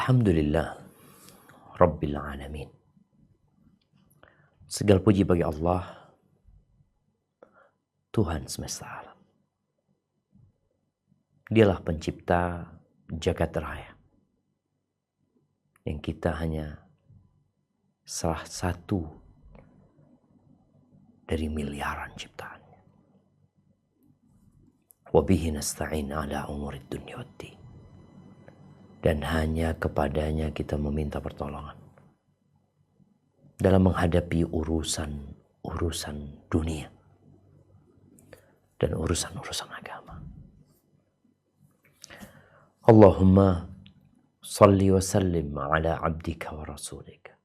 Alhamdulillah Rabbil Alamin. Segala puji bagi Allah, Tuhan semesta alam. Dialah pencipta jagat raya, yang kita hanya salah satu dari miliaran ciptaannya. Wabihi nasta'in ala umurid dunya waddin. Dan hanya kepadanya kita meminta pertolongan dalam menghadapi urusan dunia dan urusan agama. Allahumma salli wa sallim ala abdika wa rasulika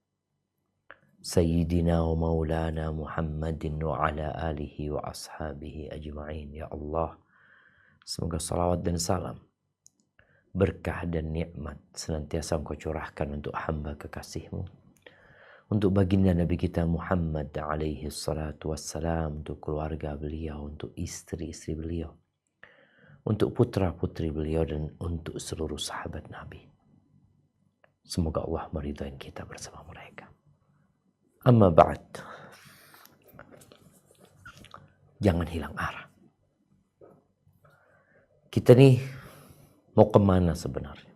Sayyidina wa maulana Muhammadin wa ala alihi wa ashabihi ajma'in. Ya Allah, semoga salawat dan salam, berkah dan nikmat senantiasa Engkau curahkan untuk hamba kekasih-Mu, untuk baginda Nabi kita Muhammad alaihi salatu wassalam, untuk keluarga beliau, untuk istri-istri beliau, untuk putra-putri beliau, dan untuk seluruh sahabat Nabi. Semoga Allah meridai kita bersama mereka. Amma ba'd. Jangan hilang arah. Kita nih mau kemana sebenarnya?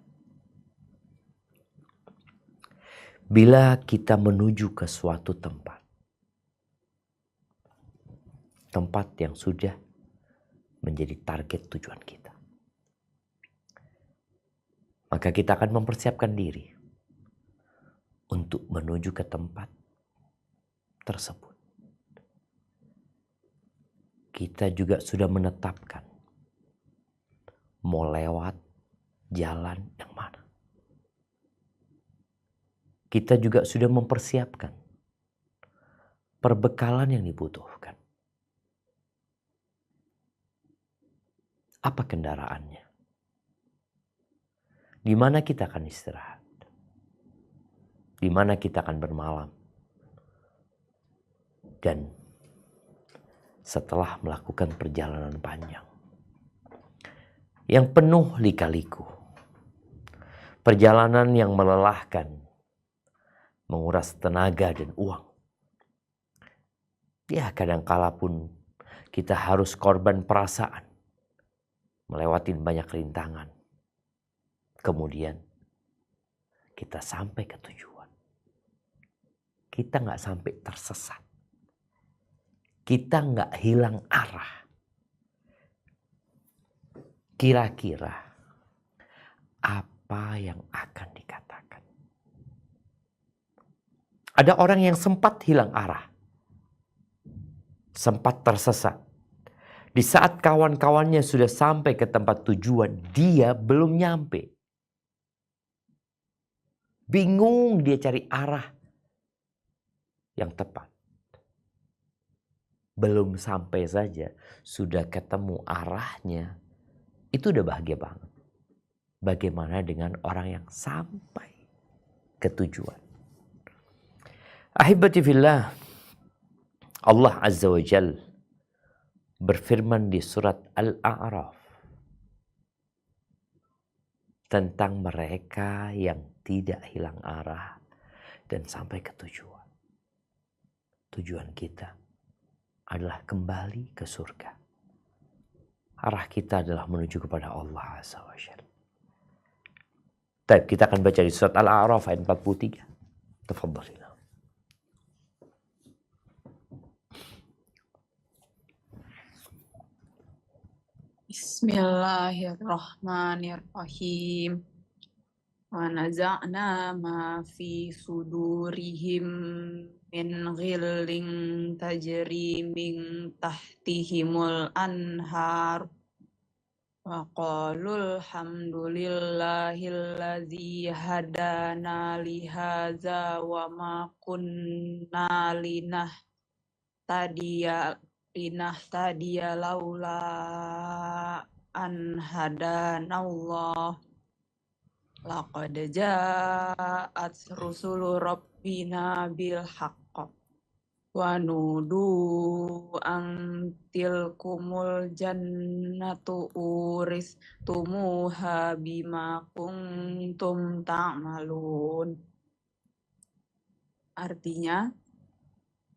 Bila kita menuju ke suatu tempat yang sudah menjadi target tujuan kita, maka kita akan mempersiapkan diri untuk menuju ke tempat tersebut. Kita juga sudah menetapkan mau lewat jalan yang mana. Kita juga sudah mempersiapkan perbekalan yang dibutuhkan. Apa kendaraannya? Di mana kita akan istirahat? Di mana kita akan bermalam? Dan setelah melakukan perjalanan panjang yang penuh lika-liku, perjalanan yang melelahkan, menguras tenaga dan uang. Ya, kadangkala pun kita harus korban perasaan, melewati banyak rintangan. Kemudian kita sampai ke tujuan. Kita nggak sampai tersesat. Kita nggak hilang arah. Kira-kira apa yang akan dikatakan? Ada orang yang sempat hilang arah, sempat tersesat. Di saat kawan-kawannya sudah sampai ke tempat tujuan, dia belum nyampe. Bingung dia cari arah yang tepat. Belum sampai saja, sudah ketemu arahnya. Itu udah bahagia banget. Bagaimana dengan orang yang sampai ke tujuan? Ahibati fillah, Allah Azza wa Jal berfirman di surat Al-A'raf tentang mereka yang tidak hilang arah dan sampai ke tujuan. Tujuan kita adalah kembali ke surga. Arah kita adalah menuju kepada Allah Azza wa Jalla. Baik, kita akan baca di surat Al-A'raf ayat 43. Tafadhalillah. Bismillahirrahmanirrahim. Wa naza'na ma fi sudurihim min ghillin tajri min tahtihimul anhar. Wa qalul hamdulillahilladzi hadana li hadza wa ma kunna linahtadiya laula an hadanallah. Laqad ja'at rusulu rabbina bil haqq. wa nudu ang tilkumul jannatu uristumuha bima kuntum ta'malun. Artinya,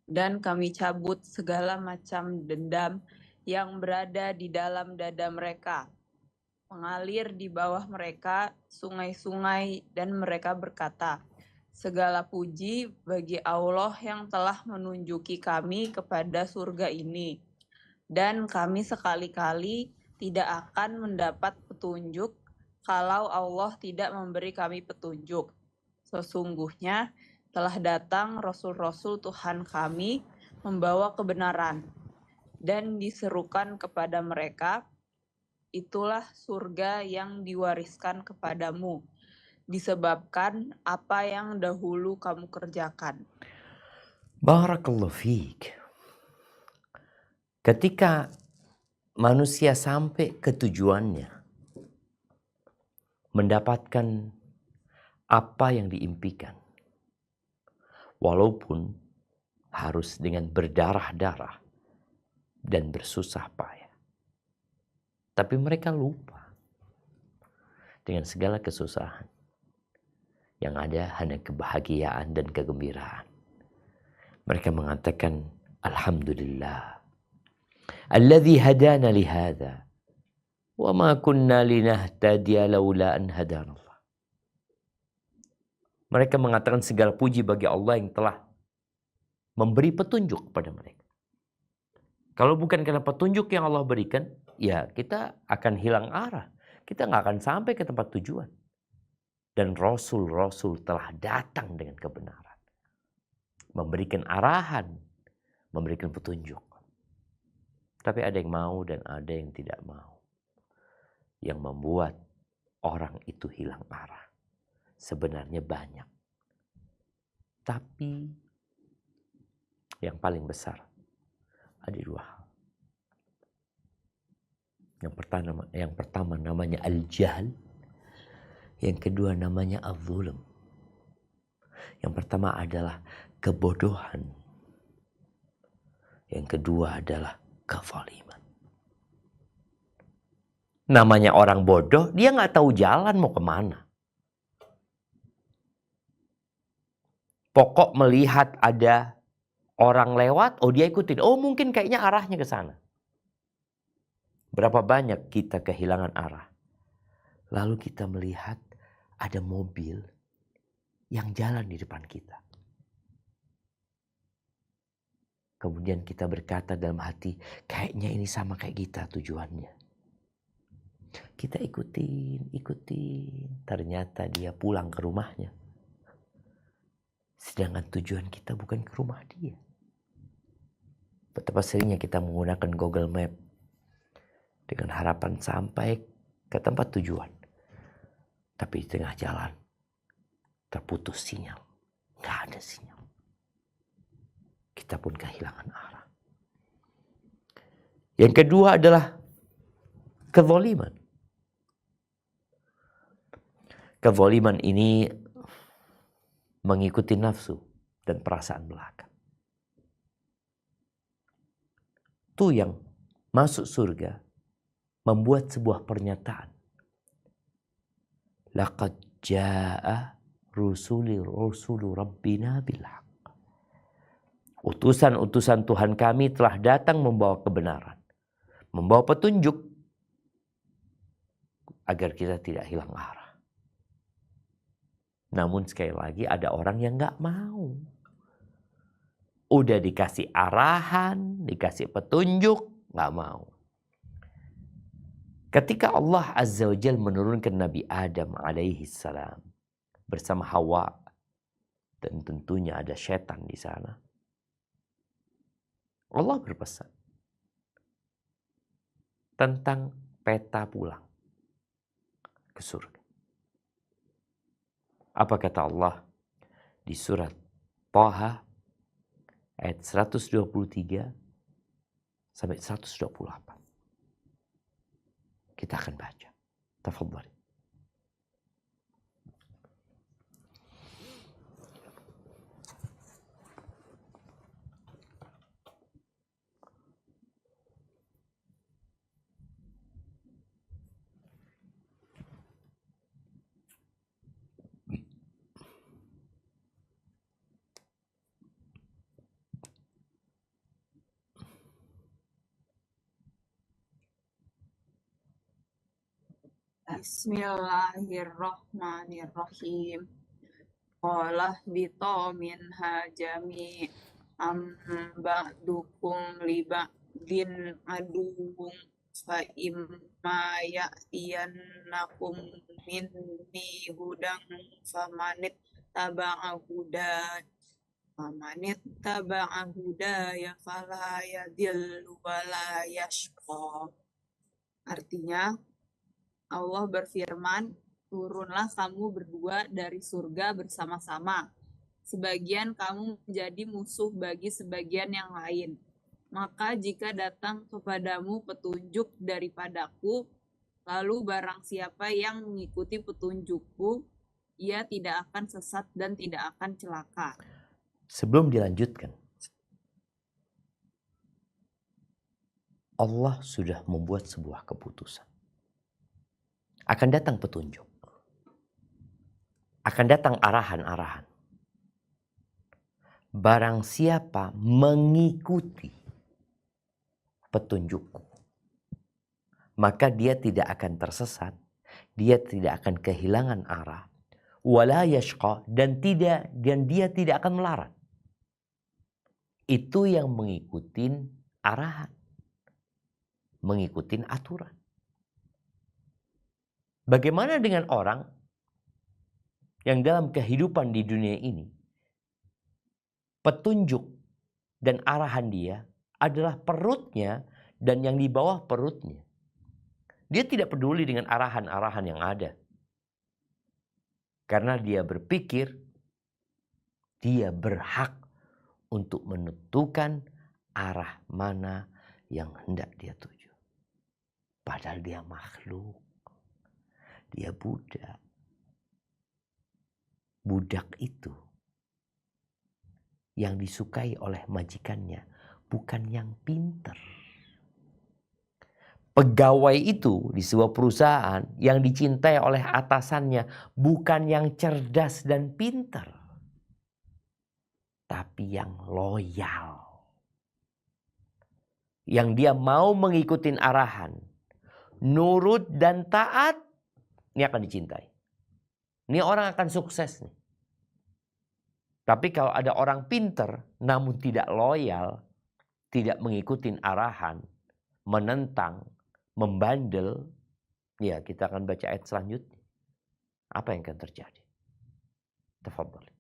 dan kami cabut segala macam dendam yang berada di dalam dada mereka, mengalir di bawah mereka sungai-sungai, dan mereka berkata, segala puji bagi Allah yang telah menunjuki kami kepada surga ini, dan kami sekali-kali tidak akan mendapat petunjuk kalau Allah tidak memberi kami petunjuk. Sesungguhnya telah datang Rasul-Rasul Tuhan kami membawa kebenaran, dan diserukan kepada mereka, itulah surga yang diwariskan kepadamu, disebabkan apa yang dahulu kamu kerjakan. Barakallahu fiik. Ketika manusia sampai ke tujuannya, mendapatkan apa yang diimpikan, walaupun harus dengan berdarah-darah dan bersusah payah, tapi mereka lupa dengan segala kesusahan. Yang ada hanya kebahagiaan dan kegembiraan. Mereka mengatakan, Alhamdulillah, alladzi hadana lihada, wa ma kunna linahtadiya laula an hadanallah. Mereka mengatakan segala puji bagi Allah yang telah memberi petunjuk kepada mereka. Kalau bukan karena petunjuk yang Allah berikan, ya kita akan hilang arah. Kita nggak akan sampai ke tempat tujuan. Dan Rasul-Rasul telah datang dengan kebenaran. Memberikan arahan, memberikan petunjuk. Tapi ada yang mau dan ada yang tidak mau. Yang membuat orang itu hilang arah. Sebenarnya banyak. Tapi yang paling besar ada dua hal. Yang pertama namanya al-jahl. Yang kedua namanya al-zulm. Yang pertama adalah kebodohan. Yang kedua adalah kezaliman. Namanya orang bodoh, dia nggak tahu jalan mau kemana. Pokok melihat ada orang lewat, oh dia ikutin. Oh mungkin kayaknya arahnya ke sana. Berapa banyak kita kehilangan arah. Lalu kita melihat ada mobil yang jalan di depan kita. Kemudian kita berkata dalam hati, kayaknya ini sama kayak kita tujuannya. Kita ikutin. Ternyata dia pulang ke rumahnya. Sedangkan tujuan kita bukan ke rumah dia. Betapa seringnya kita menggunakan Google Map dengan harapan sampai ke tempat tujuan. Tapi di tengah jalan terputus sinyal. Nggak ada sinyal. Kita pun kehilangan arah. Yang kedua adalah kezaliman. Kezaliman ini mengikuti nafsu dan perasaan belaka. Itu yang masuk surga membuat sebuah pernyataan. Laqad jaa rusulu rabbina bilhaq. Utusan-utusan Tuhan kami telah datang membawa kebenaran. Membawa petunjuk. Agar kita tidak hilang arah. Namun sekali lagi ada orang yang gak mau. Udah dikasih arahan, dikasih petunjuk, gak mau. Ketika Allah Azza wa Jalla menurunkan Nabi Adam alaihi salam bersama Hawa, dan tentunya ada setan di sana, Allah berpesan tentang peta pulang ke surga. Apa kata Allah di surat Thaha ayat 123 sampai 128? Kita akan baca. Tafadhali. Bismillahirrahmanirrahim. Qala bito minha jami'an ba'dukum li ba'din aduwwun fa imma ya'tiyannakum minni hudan famanit taba'a hudaya fala yadillu wala yashqa. Artinya, Allah berfirman, turunlah kamu berdua dari surga bersama-sama. Sebagian kamu menjadi musuh bagi sebagian yang lain. Maka jika datang kepadamu petunjuk daripadaku, lalu barang siapa yang mengikuti petunjukku, ia tidak akan sesat dan tidak akan celaka. Sebelum dilanjutkan, Allah sudah membuat sebuah keputusan. Akan datang petunjuk. Akan datang arahan-arahan. Barang siapa mengikuti petunjukku, maka dia tidak akan tersesat, dia tidak akan kehilangan arah, wala yashqa, dan dia tidak akan melarat. Itu yang mengikuti arahan, mengikuti aturan. Bagaimana dengan orang yang dalam kehidupan di dunia ini, petunjuk dan arahan dia adalah perutnya dan yang di bawah perutnya. Dia tidak peduli dengan arahan-arahan yang ada. Karena dia berpikir dia berhak untuk menentukan arah mana yang hendak dia tuju. Padahal dia makhluk. Dia budak. Budak itu yang disukai oleh majikannya bukan yang pinter. Pegawai itu di sebuah perusahaan yang dicintai oleh atasannya bukan yang cerdas dan pinter, tapi yang loyal. Yang dia mau mengikuti arahan, nurut dan taat, ini akan dicintai. Ini orang akan sukses nih. Tapi kalau ada orang pinter namun tidak loyal, tidak mengikuti arahan, menentang, membandel, ya kita akan baca ayat selanjutnya. Apa yang akan terjadi? Tafadhal.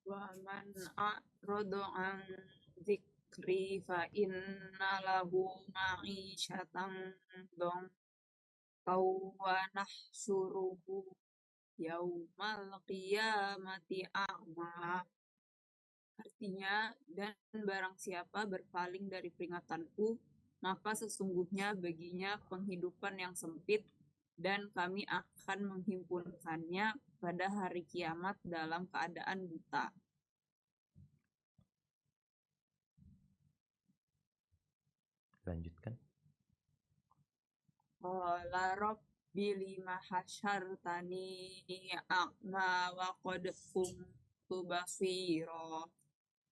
Wa man a'rada an dzikri fa inna lahu ma'isyatan dhanka wa nahsyuruhu yaumal qiyamati a'ma. Artinya, dan barang siapa berpaling dari peringatanku, maka sesungguhnya baginya penghidupan yang sempit, dan kami akan menghimpunkannya pada hari kiamat dalam keadaan buta. Lanjutkan. Qala rabbi lima hasyartani a'ma wa qad kuntu basira.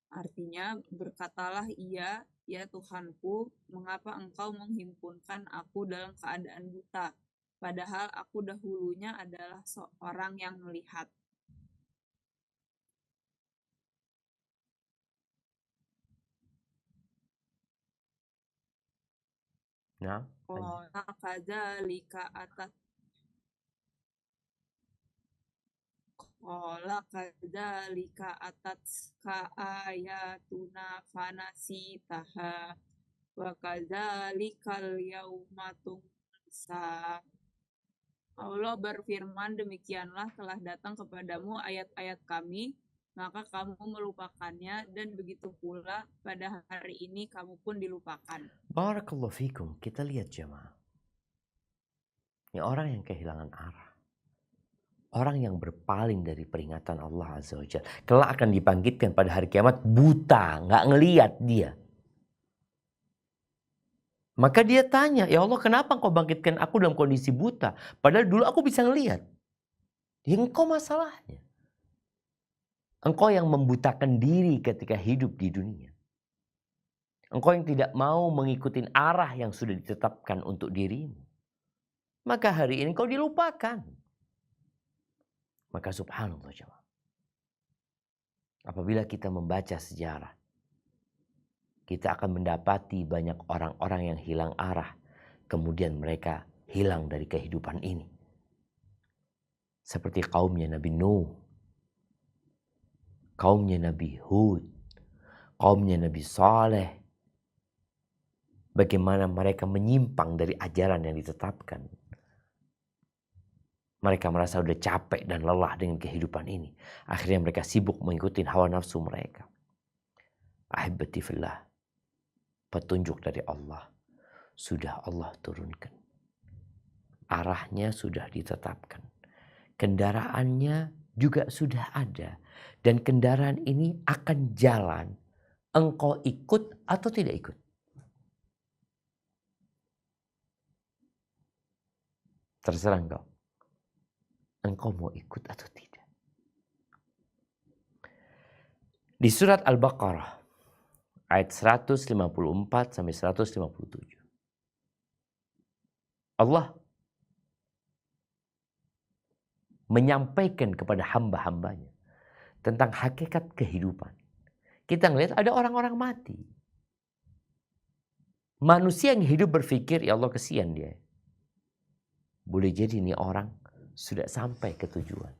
Artinya, berkatalah ia, ya Tuhanku, mengapa engkau menghimpunkan aku dalam keadaan buta, padahal aku dahulunya adalah seorang yang melihat. Nah, Qala kadzalika atatka ayatuna fanasitaha wa kadzalikal yauma tunsa. Allah berfirman, demikianlah telah datang kepadamu ayat-ayat kami, maka kamu melupakannya, dan begitu pula pada hari ini kamu pun dilupakan. Barakallahu fikum. Kita lihat jemaah. Ini orang yang kehilangan arah. Orang yang berpaling dari peringatan Allah Azza wa Jalla. Kelak akan dibangkitkan pada hari kiamat buta, nggak ngelihat dia. Maka dia tanya, ya Allah kenapa engkau bangkitkan aku dalam kondisi buta? Padahal dulu aku bisa ngelihat. Ya engkau masalahnya. Engkau yang membutakan diri ketika hidup di dunia. engkau yang tidak mau mengikuti arah yang sudah ditetapkan untuk dirimu, maka hari ini kau dilupakan. Maka subhanallah jemaah, apabila kita membaca sejarah, kita akan mendapati banyak orang-orang yang hilang arah, kemudian mereka hilang dari kehidupan ini. Seperti kaumnya Nabi Nuh, kaumnya Nabi Hud, kaumnya Nabi Saleh. Bagaimana mereka menyimpang dari ajaran yang ditetapkan. Mereka merasa sudah capek dan lelah dengan kehidupan ini. Akhirnya mereka sibuk mengikuti hawa nafsu mereka. Ahibati fillah, petunjuk dari Allah sudah Allah turunkan. Arahnya sudah ditetapkan. Kendaraannya juga sudah ada. Dan kendaraan ini akan jalan. Engkau ikut atau tidak ikut? Terserah engkau. Engkau mau ikut atau tidak. Di surat Al-Baqarah ayat 154 sampai 157. Allah menyampaikan kepada hamba-hambanya tentang hakikat kehidupan. Kita ngelihat ada orang-orang mati. Manusia yang hidup berpikir, ya Allah kesian dia. Boleh jadi ini orang sudah sampai ke tujuan.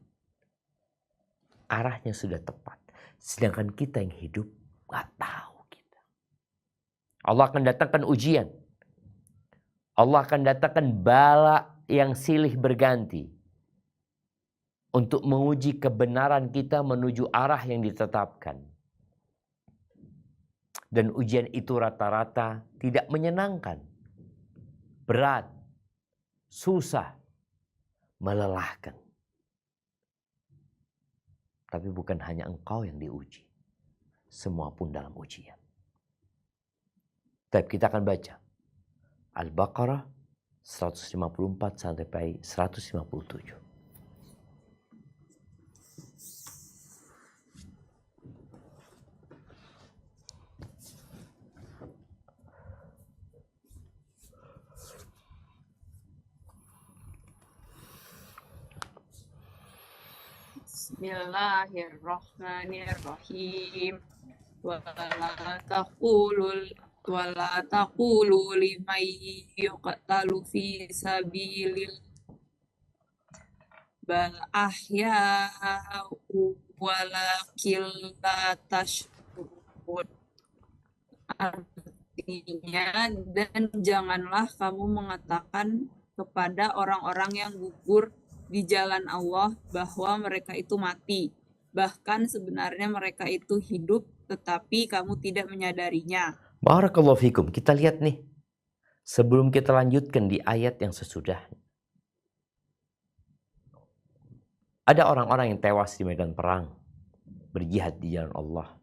Arahnya sudah tepat. Sedangkan kita yang hidup gak tahu kita. Allah akan datangkan ujian. Allah akan datangkan bala yang silih berganti. Untuk menguji kebenaran kita menuju arah yang ditetapkan. Dan ujian itu rata-rata tidak menyenangkan. Berat. Susah. Melelahkan. Tapi bukan hanya engkau yang diuji. Semua pun dalam ujian. Tapi kita akan baca. Al-Baqarah 154 sampai 157. Bismillahirrahmanirrahim. Wala taqulu liman yuqtalu fi sabilil bal ahya'u walakin la tashkurun. Artinya, dan janganlah kamu mengatakan kepada orang-orang yang gugur di jalan Allah bahwa mereka itu mati. Bahkan sebenarnya mereka itu hidup, tetapi kamu tidak menyadarinya. Barakallahu fikum. Kita lihat nih. Sebelum kita lanjutkan di ayat yang sesudahnya. Ada orang-orang yang tewas di medan perang. Berjihad di jalan Allah.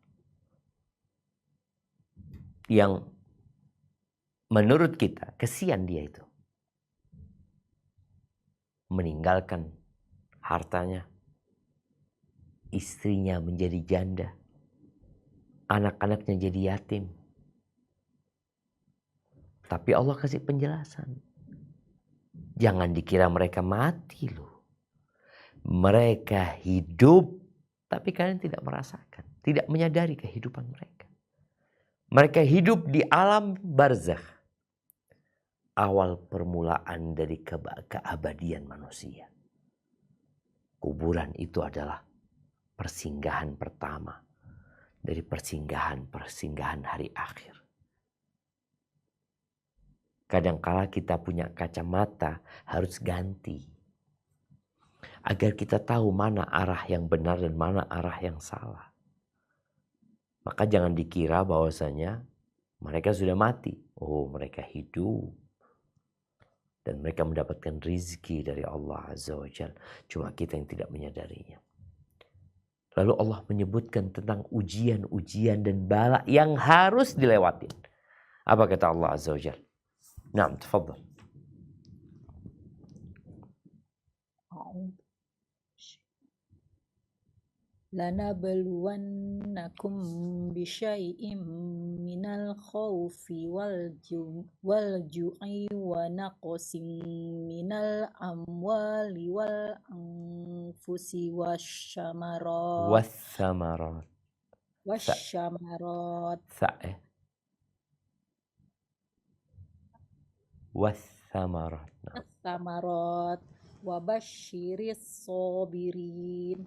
Yang menurut kita, kesian dia itu. Meninggalkan hartanya. Istrinya menjadi janda. Anak-anaknya jadi yatim. Tapi Allah kasih penjelasan. Jangan dikira mereka mati loh. Mereka hidup, tapi kalian tidak merasakan. Tidak menyadari kehidupan mereka. Mereka hidup di alam barzakh. Awal permulaan dari keabadian manusia. Kuburan itu adalah persinggahan pertama. Dari persinggahan hari akhir. Kadangkala kita punya kacamata harus ganti. Agar kita tahu mana arah yang benar dan mana arah yang salah. Maka jangan dikira bahwasanya mereka sudah mati. Oh, mereka hidup. Dan mereka mendapatkan rizki dari Allah Azza wa Jalla. Cuma kita yang tidak menyadarinya. Lalu Allah menyebutkan tentang ujian-ujian dan bala yang harus dilewatin. Apa kata Allah Azza wa Jalla? Naam, tafadhal. لنبلونكم بشيء من الخوف والجوع ونقص من الأموال والأنفس والثمرات. والثمرات والثمرات. وبشر الصابرين.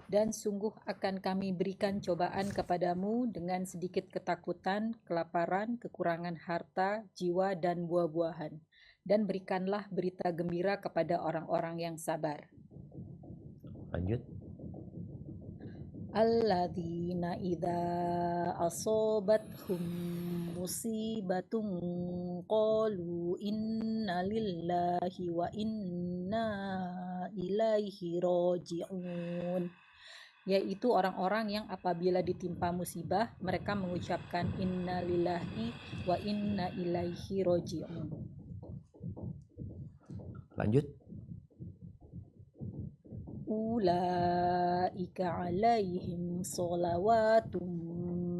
Dan sungguh akan kami berikan cobaan kepadamu dengan sedikit ketakutan, kelaparan, kekurangan harta, jiwa, dan buah-buahan. Dan berikanlah berita gembira kepada orang-orang yang sabar. Lanjut. Alladzina idza asobathum musibatun qalu inna lillahi wa inna ilaihi raji'un. Yaitu orang-orang yang apabila ditimpa musibah mereka mengucapkan inna lillahi wa inna ilaihi raji'un. Lanjut. Ulaika alaihim sholawatun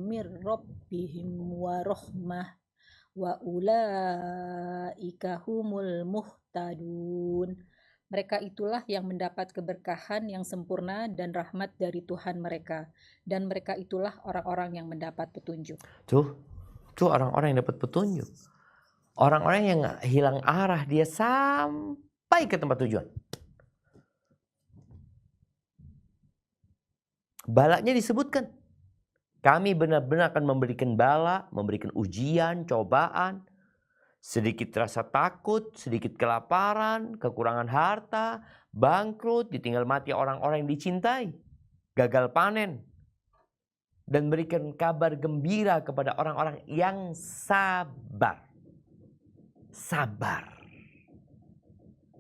mir rabbihim wa rahmah wa ulaika humul muhtadun. Mereka itulah yang mendapat keberkahan yang sempurna dan rahmat dari Tuhan mereka. Dan mereka itulah orang-orang yang mendapat petunjuk. Tuh orang-orang yang dapat petunjuk. Orang-orang yang hilang arah, dia sampai ke tempat tujuan. Balanya disebutkan. Kami benar-benar akan memberikan bala, memberikan ujian, cobaan. Sedikit rasa takut, sedikit kelaparan, kekurangan harta, bangkrut, ditinggal mati orang-orang yang dicintai, gagal panen. Dan berikan kabar gembira kepada orang-orang yang sabar. Sabar.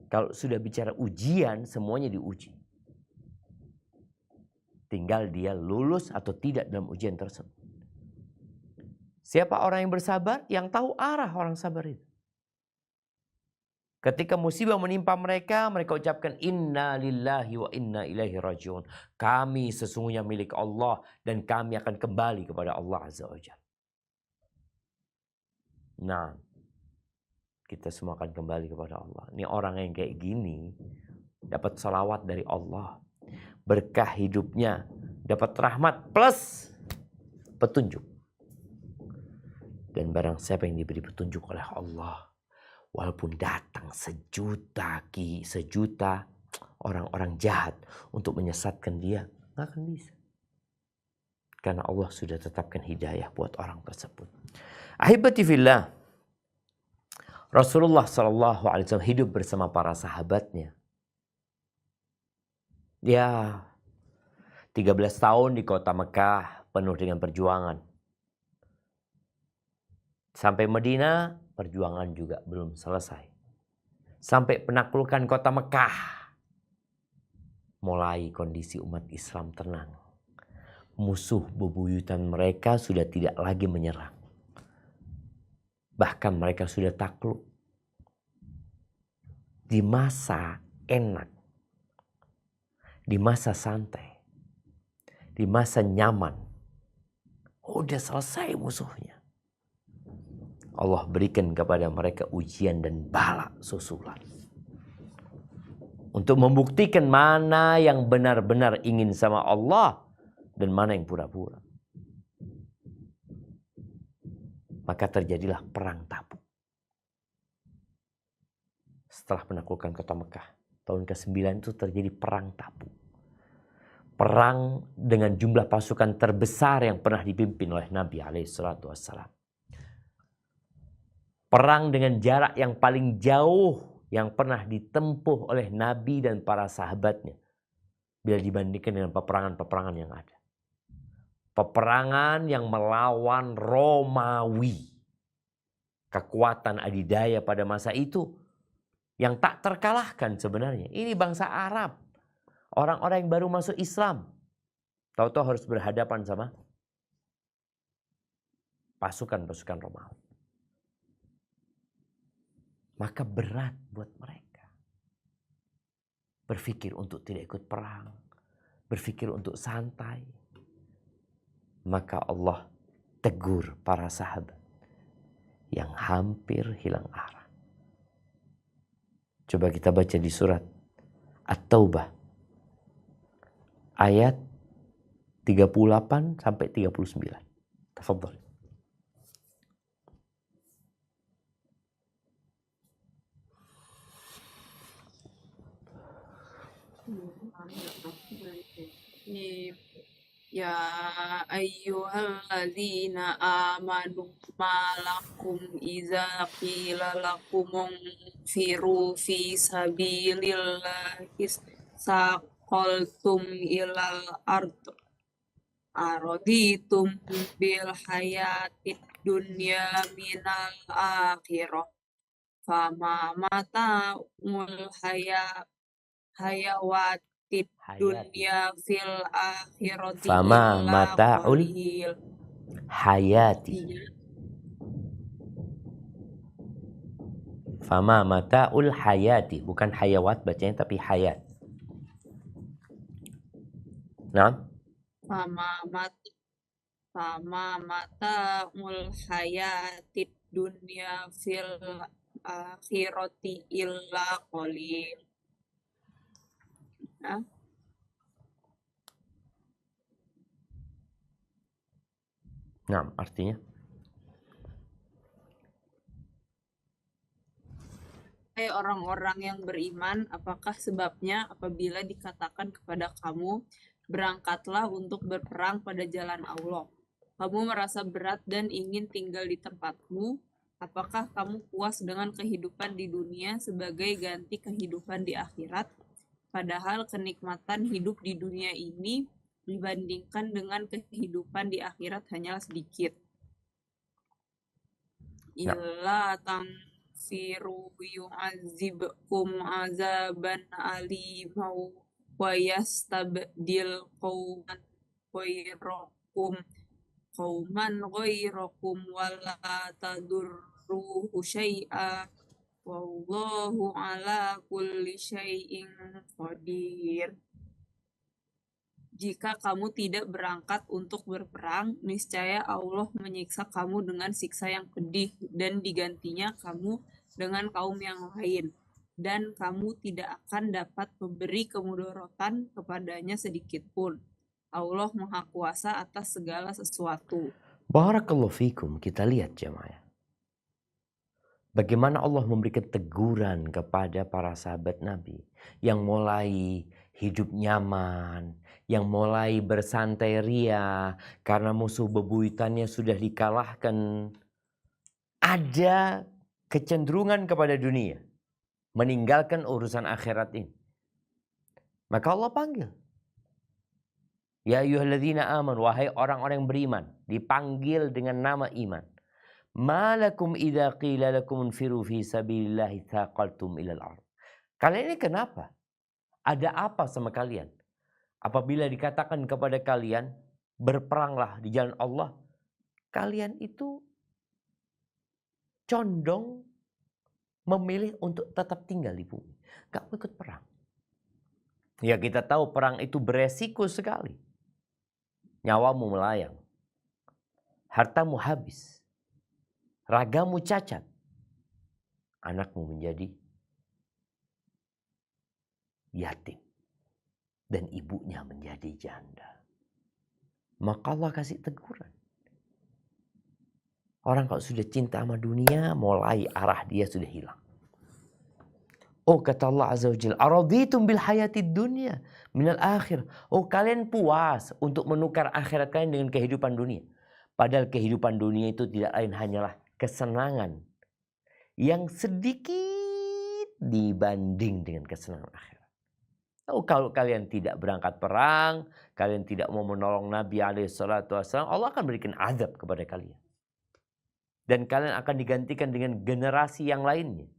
Kalau sudah bicara ujian, semuanya diuji. Tinggal dia lulus atau tidak dalam ujian tersebut. Siapa orang yang bersabar? Yang tahu arah orang sabar itu. Ketika musibah menimpa mereka, mereka ucapkan inna lillahi wa inna ilaihi rajiun. Kami sesungguhnya milik Allah dan kami akan kembali kepada Allah Azza wa Jalla. Nah, kita semua akan kembali kepada Allah. Ini orang yang kayak gini dapat salawat dari Allah. Berkah hidupnya, dapat rahmat plus petunjuk. Dan barang siapa yang diberi petunjuk oleh Allah, walaupun datang sejuta orang-orang jahat untuk menyesatkan dia, nggak akan bisa. Karena Allah sudah tetapkan hidayah buat orang tersebut. Ahibati fillah, Rasulullah SAW hidup bersama para sahabatnya. Ya, 13 tahun di kota Mekah penuh dengan perjuangan. Sampai Madinah, perjuangan juga belum selesai. Sampai penaklukan kota Mekah, mulai kondisi umat Islam tenang. Musuh bebuyutan mereka sudah tidak lagi menyerang. Bahkan mereka sudah takluk. Di masa enak, di masa santai, di masa nyaman, udah selesai musuhnya. Allah berikan kepada mereka ujian dan bala susulan. Untuk membuktikan mana yang benar-benar ingin sama Allah dan mana yang pura-pura. Maka terjadilah perang Tabuk. Setelah penaklukan kota Mekah, tahun ke-9 itu terjadi perang Tabuk. Perang dengan jumlah pasukan terbesar yang pernah dipimpin oleh Nabi SAW. Perang dengan jarak yang paling jauh yang pernah ditempuh oleh Nabi dan para sahabatnya. Bila dibandingkan dengan peperangan-peperangan yang ada. Peperangan yang melawan Romawi. Kekuatan adidaya pada masa itu. Yang tak terkalahkan sebenarnya. Ini bangsa Arab. Orang-orang yang baru masuk Islam. Tahu-tahu harus berhadapan sama pasukan-pasukan Romawi. Maka berat buat mereka. Berpikir untuk tidak ikut perang. berpikir untuk santai. Maka Allah tegur para sahabat yang hampir hilang arah. Coba kita baca di surat At-Taubah ayat 38 sampai 39. Tafadhol. Ya ayyuhalladzina amanu malakum iza qila lakum firu fi sabilillahi saqaltum ilal ard araditum bil hayatid dunya minal akhirah fama mata'ul hayawatid dunya fil akhirati Fama illa mata'ul qalil. hayati. Fama mata'ul hayati. Bukan hayawat bacanya tapi hayat. Nah. Fama mata'ul hayatid dunya fil akhirati illa qalil. Nah. Nah, artinya Hai orang-orang yang beriman, apakah sebabnya apabila dikatakan kepada kamu, berangkatlah untuk berperang pada jalan Allah. Kamu merasa berat dan ingin tinggal di tempatmu. Apakah kamu puas dengan kehidupan di dunia sebagai ganti kehidupan di akhirat? Padahal kenikmatan hidup di dunia ini dibandingkan dengan kehidupan di akhirat hanyalah sedikit. Illa tanfiru yu'adzibkum azaban alimau wa yastabdil qauman ghairakum wala tadurruhu syai'a wallahu ala kulli syai'in qadir. Jika kamu tidak berangkat untuk berperang, niscaya Allah menyiksa kamu dengan siksa yang pedih dan digantinya kamu dengan kaum yang lain. Dan kamu tidak akan dapat memberi kemudorotan kepadanya sedikit pun. Allah Maha Kuasa atas segala sesuatu. Barakallahu fikum. Kita lihat jemaah. Bagaimana Allah memberikan teguran kepada para sahabat Nabi yang mulai hidup nyaman, yang mulai bersantai ria karena musuh bebuyutannya sudah dikalahkan. Ada kecenderungan kepada dunia, meninggalkan urusan akhirat ini. Maka Allah panggil. Ya ayyuhalladzina amanu, wahai orang-orang yang beriman, dipanggil dengan nama iman. Malakum idza qila lakum unfiru fi sabilillahi thaqaltum ilal ardh. Kalian ini kenapa? Ada apa sama kalian? Apabila dikatakan kepada kalian berperanglah di jalan Allah, kalian itu condong memilih untuk tetap tinggal di bumi, gak mau ikut perang. Ya kita tahu perang itu beresiko sekali. Nyawamu melayang, hartamu habis, ragamu cacat, anakmu menjadi yatim, dan ibunya menjadi janda. Maka Allah kasih teguran. Orang kalau sudah cinta sama dunia, mulai arah dia sudah hilang. Oh kata Allah Azza wa Jalla, araditum bil hayatid dunya minal akhir. Oh kalian puas untuk menukar akhirat kalian dengan kehidupan dunia. Padahal kehidupan dunia itu tidak lain hanyalah kesenangan yang sedikit dibanding dengan kesenangan akhirat. Oh, kalau kalian tidak berangkat perang, kalian tidak mau menolong Nabi SAW, Allah akan berikan azab kepada kalian. Dan kalian akan digantikan dengan generasi yang lainnya.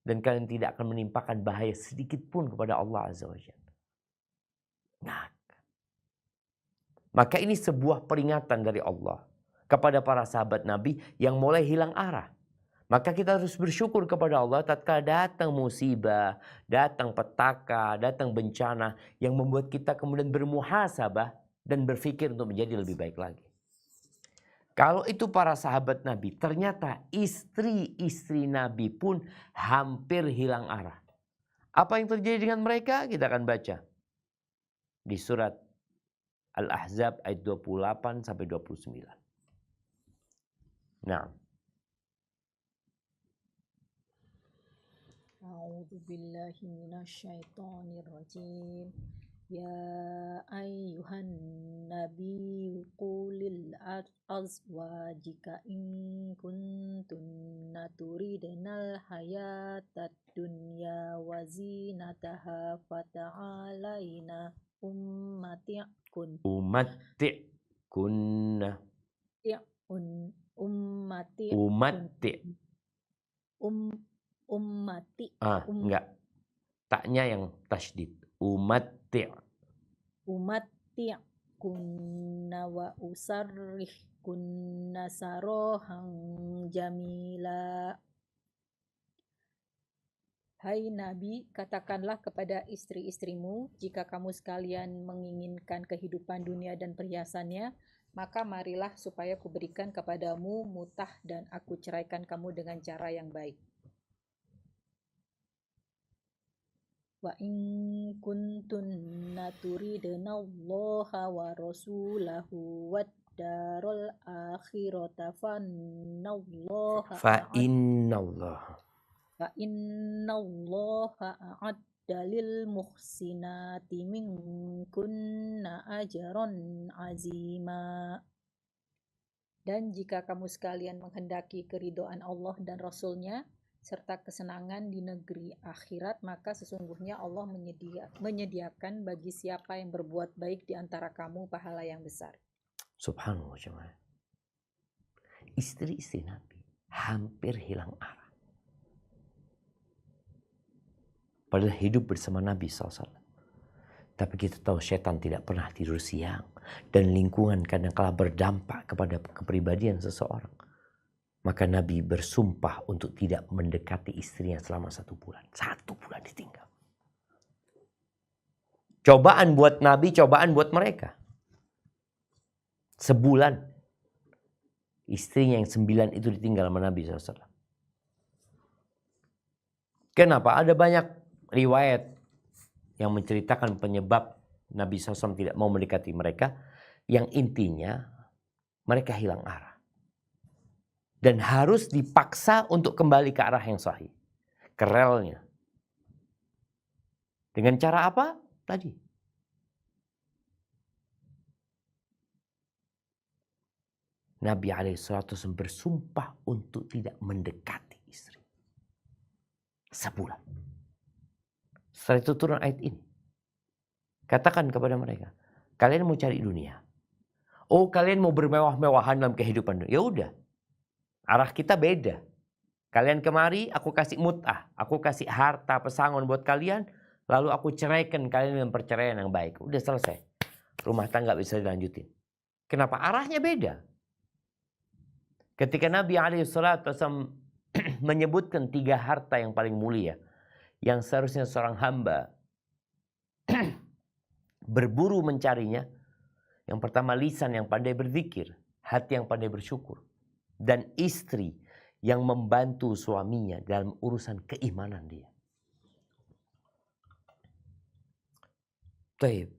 Dan kalian tidak akan menimpakan bahaya sedikit pun kepada Allah Azza wa Jalla. Nah, maka ini sebuah peringatan dari Allah kepada para sahabat Nabi yang mulai hilang arah. Maka kita harus bersyukur kepada Allah tatkala datang musibah, datang petaka, datang bencana yang membuat kita kemudian bermuhasabah dan berpikir untuk menjadi lebih baik lagi. Kalau itu para sahabat Nabi, ternyata istri-istri Nabi pun hampir hilang arah. Apa yang terjadi dengan mereka? Kita akan baca di surat Al-Ahzab ayat 28 sampai 29. Nah. A'udzu billahi minasyaitonir rajim. Ya ayyuhan nabi qulil azwajika in kuntunna turidnal hayatad dunya wa zinataha fata'alaina ummati'kunna enggak. Taknya yang tasydid. Kunna wa kunna sarohan jamila. Hai Nabi, katakanlah kepada istri-istrimu, jika kamu sekalian menginginkan kehidupan dunia dan perhiasannya, maka marilah supaya kuberikan kepadamu mutah dan aku ceraikan kamu dengan cara yang baik. Wa in kuntunna turidna Allaha wa rasulahu wad darul akhirata fa innallaha a'adda lil muhsinati minkunna ajran azima. Dan jika kamu sekalian menghendaki keridhaan Allah dan Rasul-Nya serta kesenangan di negeri akhirat, maka sesungguhnya Allah menyediakan bagi siapa yang berbuat baik di antara kamu pahala yang besar. Subhanallah jemaah. Istri-istri Nabi hampir hilang arah. Padahal hidup bersama Nabi SAW. Tapi kita tahu setan tidak pernah tidur siang. Dan lingkungan kadang-kala berdampak kepada kepribadian seseorang. Maka Nabi bersumpah untuk tidak mendekati istrinya selama 1 bulan. 1 bulan ditinggal. Cobaan buat Nabi, cobaan buat mereka. Sebulan. Istrinya yang 9 itu ditinggal sama Nabi SAW. Kenapa? Ada banyak riwayat yang menceritakan penyebab Nabi SAW tidak mau mendekati mereka. Yang intinya mereka hilang arah. Dan harus dipaksa untuk kembali ke arah yang sahih. Ke relnya. Dengan cara apa? Tadi. Nabi SAW bersumpah untuk tidak mendekati istri. Sebulan. Setelah itu turun ayat ini. Katakan kepada mereka. Kalian mau cari dunia. Oh, kalian mau bermewah-mewahan dalam kehidupan dunia. Ya udah. Arah kita beda. Kalian kemari, aku kasih mut'ah. Aku kasih harta pesangon buat kalian. Lalu aku ceraikan kalian dengan perceraian yang baik. Udah selesai. Rumah tangga bisa dilanjutin. Kenapa? Arahnya beda. Ketika Nabi SAW menyebutkan 3 harta yang paling mulia. Yang seharusnya seorang hamba berburu mencarinya. Yang pertama lisan yang pandai berzikir. Hati yang pandai bersyukur. Dan istri yang membantu suaminya dalam urusan keimanan dia. Taib.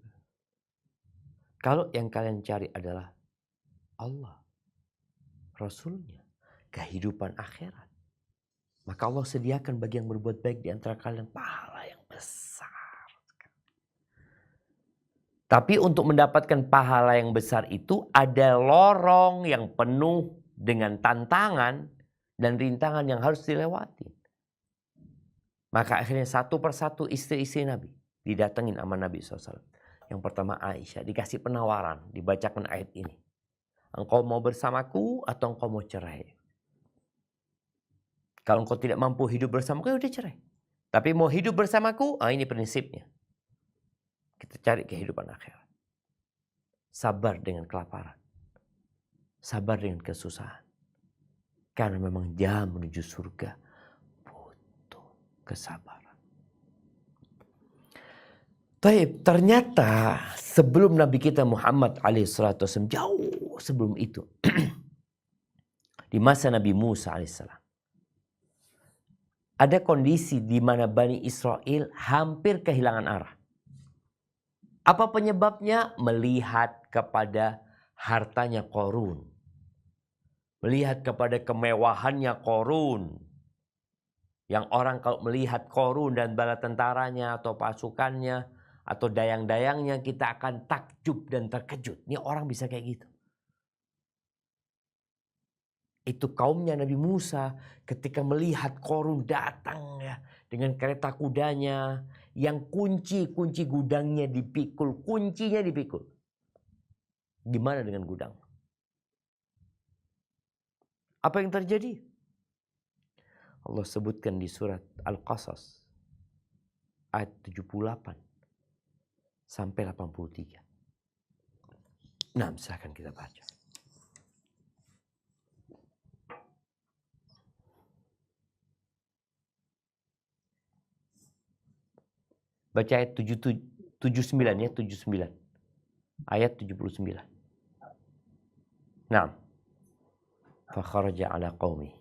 Kalau yang kalian cari adalah Allah, Rasulnya, kehidupan akhirat, maka Allah sediakan bagi yang berbuat baik di antara kalian pahala yang besar. Tapi untuk mendapatkan pahala yang besar itu ada lorong yang penuh dengan tantangan dan rintangan yang harus dilewati. Maka akhirnya satu persatu istri-istri Nabi didatengin sama Nabi SAW. Yang pertama Aisyah dikasih penawaran, dibacakan ayat ini. Engkau mau bersamaku atau engkau mau cerai? Kalau engkau tidak mampu hidup bersamaku, ya udah cerai. Tapi mau hidup bersamaku, ini prinsipnya. Kita cari kehidupan akhirat. Sabar dengan kelaparan. Sabar dengan kesusahan. Karena memang jalan menuju surga butuh kesabaran. Taib, ternyata sebelum Nabi kita Muhammad alaihissalam, jauh sebelum itu, di masa Nabi Musa alaihissalam, ada kondisi di mana Bani Israel hampir kehilangan arah. Apa penyebabnya? Melihat kepada hartanya Qarun. Melihat kepada kemewahannya Qarun. Yang orang kalau melihat Qarun dan bala tentaranya atau pasukannya atau dayang-dayangnya, kita akan takjub dan terkejut. Ini orang bisa kayak gitu. Itu kaumnya Nabi Musa ketika melihat Qarun datang ya, dengan kereta kudanya yang kunci gudangnya dipikul, kuncinya dipikul. Gimana dengan gudang? Apa yang terjadi? Allah sebutkan di surat Al-Qasas ayat 78 sampai 83. Nah, silahkan kita baca. Baca ayat 79 ya, 79. Ayat 79. Naam. Fa kharaja ala qaumi.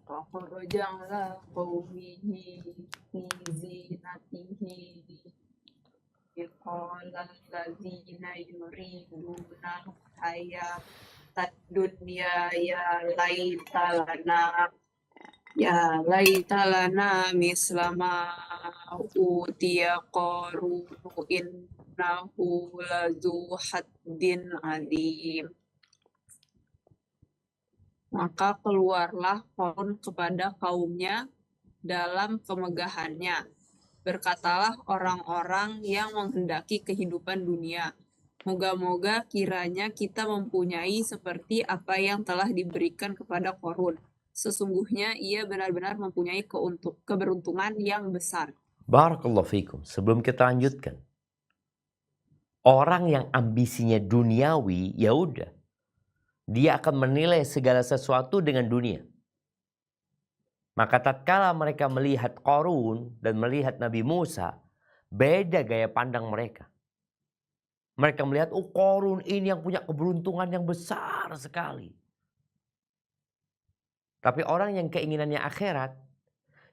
Fa kharaja ala qaumihi fi zinatihi. Qala allazina yuriduna hayatad dunya ya laitalana mislama utiya Qarun innahu lazu haddin alim. Maka keluarlah Qarun kepada kaumnya dalam kemegahannya. Berkatalah orang-orang yang menghendaki kehidupan dunia, moga-moga kiranya kita mempunyai seperti apa yang telah diberikan kepada Qarun. Sesungguhnya ia benar-benar mempunyai keberuntungan yang besar. Barakallahu fikum. Sebelum kita lanjutkan, orang yang ambisinya duniawi, ya udah, dia akan menilai segala sesuatu dengan dunia. Maka tatkala mereka melihat Qarun dan melihat Nabi Musa, beda gaya pandang mereka. Mereka melihat, oh Qarun ini yang punya keberuntungan yang besar sekali. Tapi orang yang keinginannya akhirat,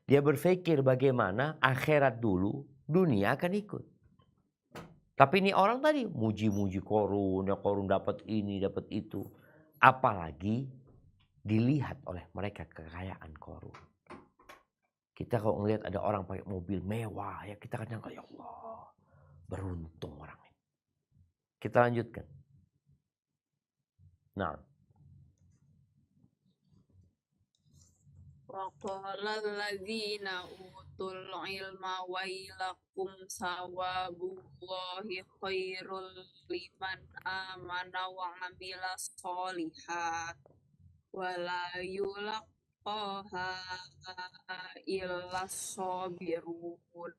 dia berpikir bagaimana akhirat dulu, dunia akan ikut. Tapi ini orang tadi muji-muji Qarun, ya Qarun dapat ini, dapat itu. Apalagi dilihat oleh mereka kekayaan Qarun. Kita kalau ngelihat ada orang pakai mobil mewah, ya kita kadang ya Allah, beruntung orang ini. Kita lanjutkan. Nah. Wa qala allazina utul ilma wailakum sawabullahi khairul liman amana wa amila sholihat wala yulaqaha illa sabirun.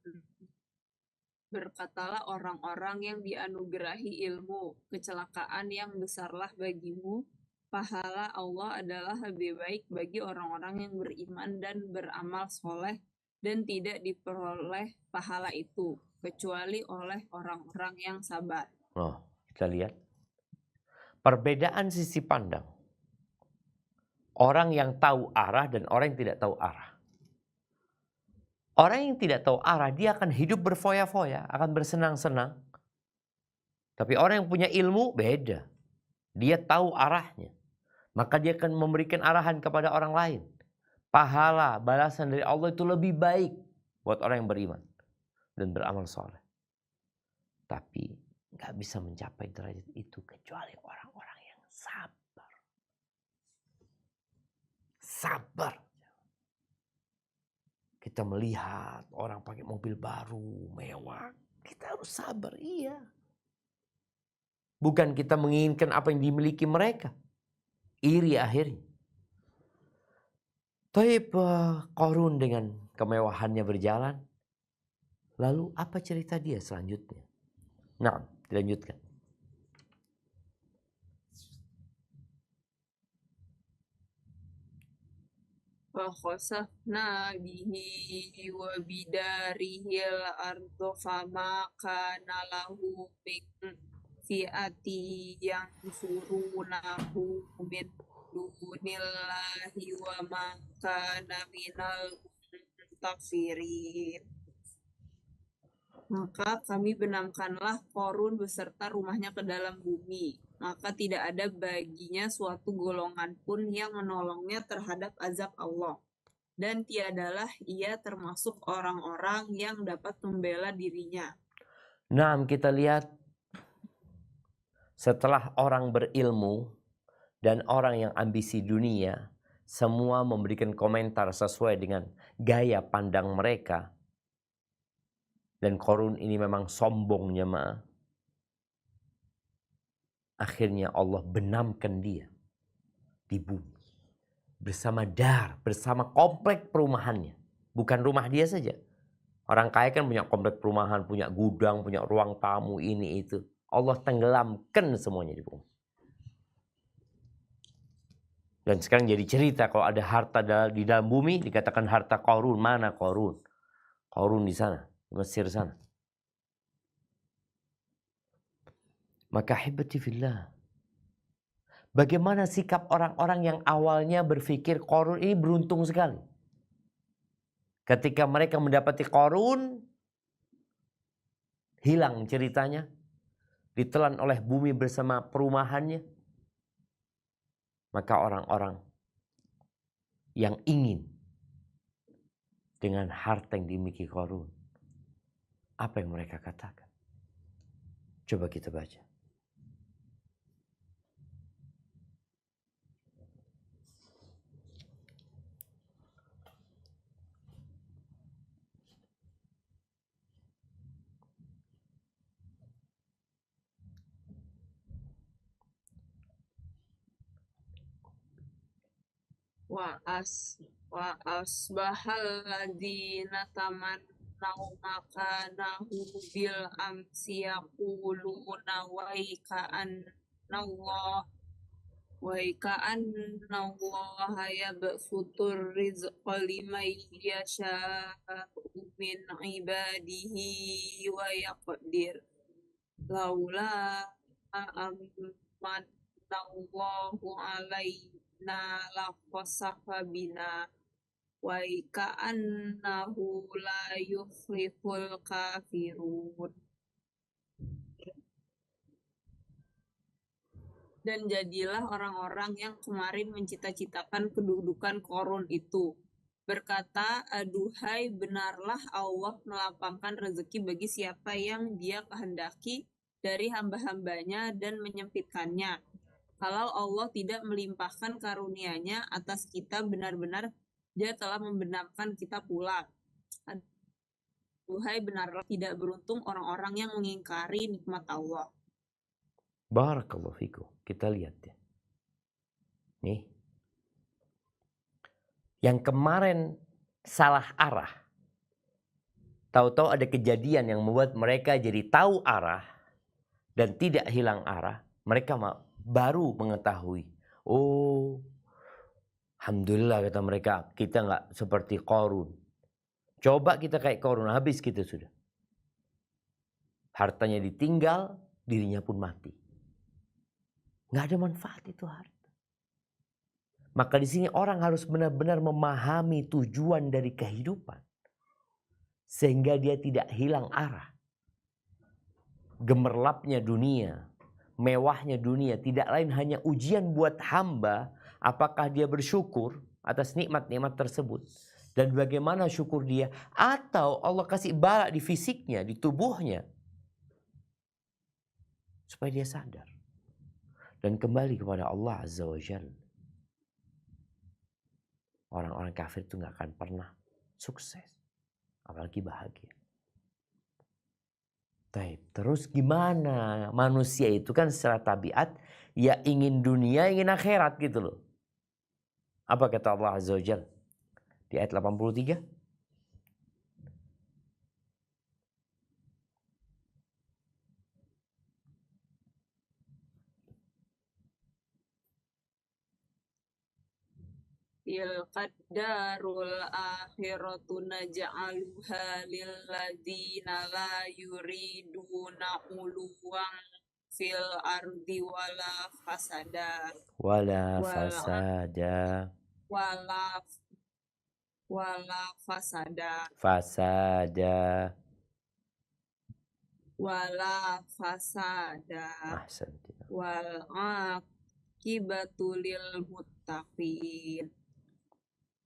Berkatalah orang-orang yang dianugerahi ilmu, kecelakaan yang besarlah bagimu. Pahala Allah adalah lebih baik bagi orang-orang yang beriman dan beramal soleh, dan tidak diperoleh pahala itu kecuali oleh orang-orang yang sabar. Oh, kita lihat perbedaan sisi pandang orang yang tahu arah dan orang yang tidak tahu arah. Orang yang tidak tahu arah, dia akan hidup berfoya-foya, akan bersenang-senang. Tapi orang yang punya ilmu beda. Dia tahu arahnya. Maka dia akan memberikan arahan kepada orang lain. Pahala, balasan dari Allah itu lebih baik buat orang yang beriman dan beramal soleh. Tapi gak bisa mencapai derajat itu kecuali orang-orang yang sabar. Sabar. Kita melihat orang pakai mobil baru, mewah. Kita harus sabar, iya. Bukan kita menginginkan apa yang dimiliki mereka. Iri akhirnya. Taib Qarun dengan kemewahannya berjalan. Lalu apa cerita dia selanjutnya? Nah, dilanjutkan. فخسفنا به وبداره الأرض فما كان له من فئة ينصرونه من دون الله وما كان من المنتصرين. Maka kami benamkanlah Korun beserta rumahnya ke dalam bumi. Maka tidak ada baginya suatu golongan pun yang menolongnya terhadap azab Allah. Dan tiadalah ia termasuk orang-orang yang dapat membela dirinya. Nah, kita lihat setelah orang berilmu dan orang yang ambisi dunia, semua memberikan komentar sesuai dengan gaya pandang mereka. Dan Korun ini memang sombong jemaah. Akhirnya Allah benamkan dia di bumi. Bersama bersama komplek perumahannya. Bukan rumah dia saja. Orang kaya kan punya komplek perumahan, punya gudang, punya ruang tamu, ini itu. Allah tenggelamkan semuanya di bumi. Dan sekarang jadi cerita kalau ada harta di dalam bumi, dikatakan harta Korun. Mana Korun? Korun di sana. Mesir sana. Maka hibati fillah. Bagaimana sikap orang-orang yang awalnya berpikir Korun ini beruntung sekali. Ketika mereka mendapati Korun, hilang ceritanya. Ditelan oleh bumi bersama perumahannya. Maka orang-orang yang ingin dengan harta yang dimiliki Korun, apa yang mereka katakan? Coba kita baca. Wa asbahal ladzina tamannau makanahu bil amsi yaquluna wa ka'annallaha yabsutur rizqa liman yasha'u min ibadihi wa yaqdir laula amanallahu alaina laqasafa bina wa ka'annahu la yuflihul kafirun. Dan jadilah orang-orang yang kemarin mencita-citakan kedudukan Korun itu. Berkata, aduhai benarlah Allah melapangkan rezeki bagi siapa yang dia kehendaki dari hamba-hambanya dan menyempitkannya. Kalau Allah tidak melimpahkan karunia-Nya atas kita, benar-benar dia telah membenamkan kita pula. Aduhai benarlah tidak beruntung orang-orang yang mengingkari nikmat Allah. Barakallahu fikum. Kita lihat ya. Nih. Yang kemarin salah arah. Tahu-tahu ada kejadian yang membuat mereka jadi tahu arah dan tidak hilang arah. Mereka baru mengetahui. Oh, alhamdulillah kata mereka, kita nggak seperti Korun. Coba kita kayak Korun, habis kita sudah. Hartanya ditinggal, dirinya pun mati. Nggak ada manfaat itu harta. Maka di sini orang harus benar-benar memahami tujuan dari kehidupan. Sehingga dia tidak hilang arah. Gemerlapnya dunia, mewahnya dunia tidak lain hanya ujian buat hamba. Apakah dia bersyukur atas nikmat-nikmat tersebut. Dan bagaimana syukur dia. Atau Allah kasih bala di fisiknya, di tubuhnya. Supaya dia sadar. Dan kembali kepada Allah Azza wa Jalla. Orang-orang kafir itu gak akan pernah sukses. Apalagi bahagia. Terus gimana? Manusia itu kan secara tabiat ya ingin dunia, ingin akhirat gitu loh. Apa kata Allah Azza wa Jalla? Di ayat 83. tilkad darul akhiratu naj'aluha lilladzina la yuriduna uluwan fil ardi wala fasada Wala wal fasada. wala wala fasada Fasada. wala fasada Ahsanti. wal aqibatu lil muttaqin.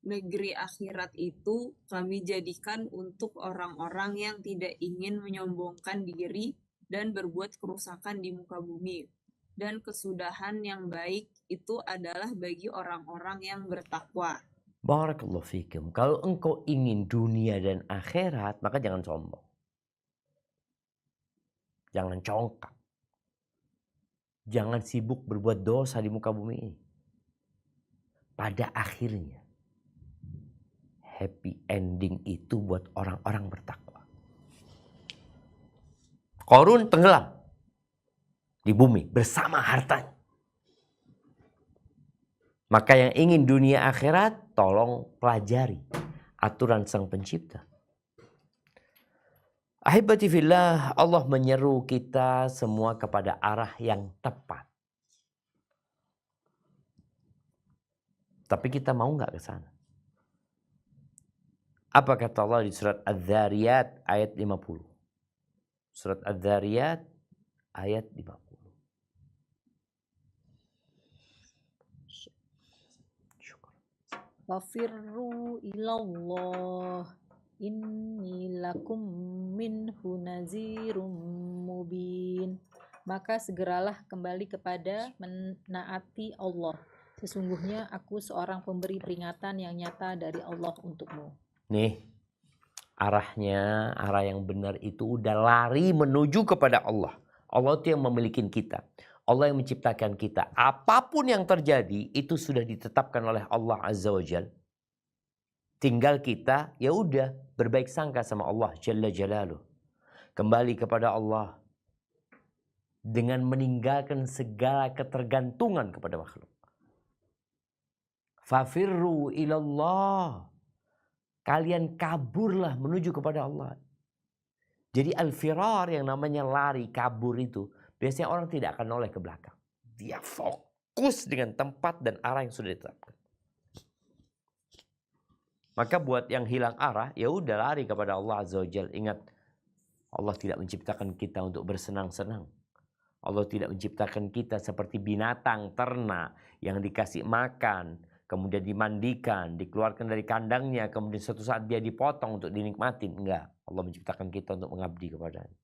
Negeri akhirat itu kami jadikan untuk orang-orang yang tidak ingin menyombongkan diri dan berbuat kerusakan di muka bumi. Dan kesudahan yang baik itu adalah bagi orang-orang yang bertakwa. Barakallahu fikum. Kalau engkau ingin dunia dan akhirat, maka jangan sombong. Jangan congkak. Jangan sibuk berbuat dosa di muka bumi ini. Pada akhirnya, happy ending itu buat orang-orang bertakwa. Qarun tenggelam di bumi bersama hartanya. Maka yang ingin dunia akhirat, tolong pelajari aturan Sang Pencipta. Ahibati fillah, Allah menyeru kita semua kepada arah yang tepat. Tapi kita mau nggak ke sana? Apa kata Allah di surat Az-Zariyat ayat 50? Surat Az-Zariyat ayat 50. Wafirru ilallah inni lakum minhu nazirum mubin. Maka segeralah kembali kepada menaati Allah. Sesungguhnya aku seorang pemberi peringatan yang nyata dari Allah untukmu. Nih, arahnya, arah yang benar itu udah lari menuju kepada Allah. Allah itu yang memiliki kita. Allah yang menciptakan kita. Apapun yang terjadi itu sudah ditetapkan oleh Allah Azza wa Jal. Tinggal kita ya udah berbaik sangka sama Allah Jalla Jalaluh. Kembali kepada Allah dengan meninggalkan segala ketergantungan kepada makhluk. Fafirru ilallah. Kalian kaburlah menuju kepada Allah. Jadi al-firar yang namanya lari, kabur itu biasanya orang tidak akan noleh ke belakang. Dia fokus dengan tempat dan arah yang sudah ditetapkan. Maka buat yang hilang arah, ya udah lari kepada Allah Azza wa Jalla. Ingat, Allah tidak menciptakan kita untuk bersenang-senang. Allah tidak menciptakan kita seperti binatang ternak yang dikasih makan, kemudian dimandikan, dikeluarkan dari kandangnya, kemudian suatu saat dia dipotong untuk dinikmatin. Enggak, Allah menciptakan kita untuk mengabdi kepadanya.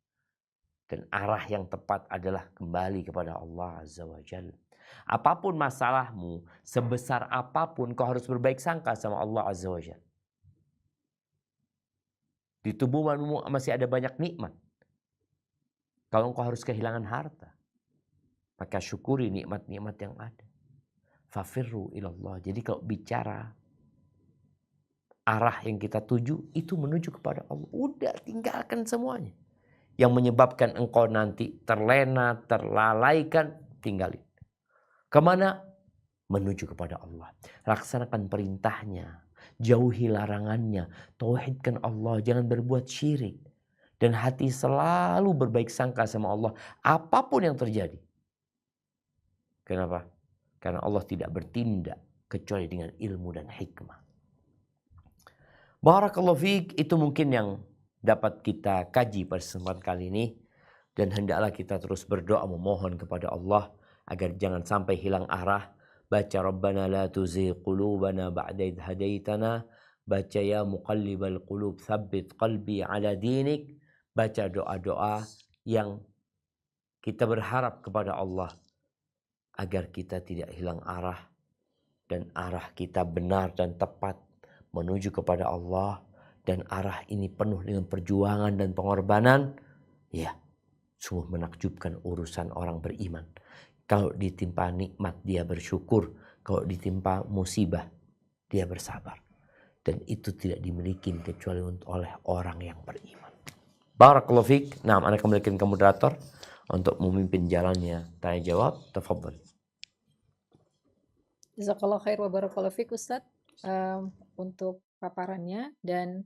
Dan arah yang tepat adalah kembali kepada Allah Azza wa Jalla. Apapun masalahmu, sebesar apapun kau harus berbaik sangka sama Allah Azza wa Jalla. Di tubuhmu masih ada banyak nikmat. Kalau engkau harus kehilangan harta, maka syukuri nikmat-nikmat yang ada. Fafirru ilallah. Jadi kalau bicara arah yang kita tuju itu menuju kepada Allah. Udah tinggalkan semuanya. Yang menyebabkan engkau nanti terlena, terlalaikan, tinggalin. Kemana? Menuju kepada Allah. Laksanakan perintahnya. Jauhi larangannya. Tauhidkan Allah. Jangan berbuat syirik. Dan hati selalu berbaik sangka sama Allah. Apapun yang terjadi. Kenapa? Karena Allah tidak bertindak kecuali dengan ilmu dan hikmah. Barakallahu fiik, itu mungkin yang dapat kita kaji pada kesempatan kali ini. Dan hendaklah kita terus berdoa memohon kepada Allah agar jangan sampai hilang arah. Baca Rabbana la tuzigh qulubana ba'da idh hadaitana. Baca ya muqallibal qulub tsabbit qalbi ala dinik. Baca doa-doa yang kita berharap kepada Allah agar kita tidak hilang arah dan arah kita benar dan tepat menuju kepada Allah. Dan arah ini penuh dengan perjuangan dan pengorbanan. Ya, sungguh menakjubkan urusan orang beriman. Kalau ditimpa nikmat dia bersyukur. Kalau ditimpa musibah dia bersabar. Dan itu tidak dimiliki kecuali oleh orang yang beriman. Barakallahu fiik. Nah, Anda kembalikan ke moderator untuk memimpin jalannya tanya jawab. Tafadhal. Jazakallah khair wa barakallahu fiik Ustaz. untuk paparannya dan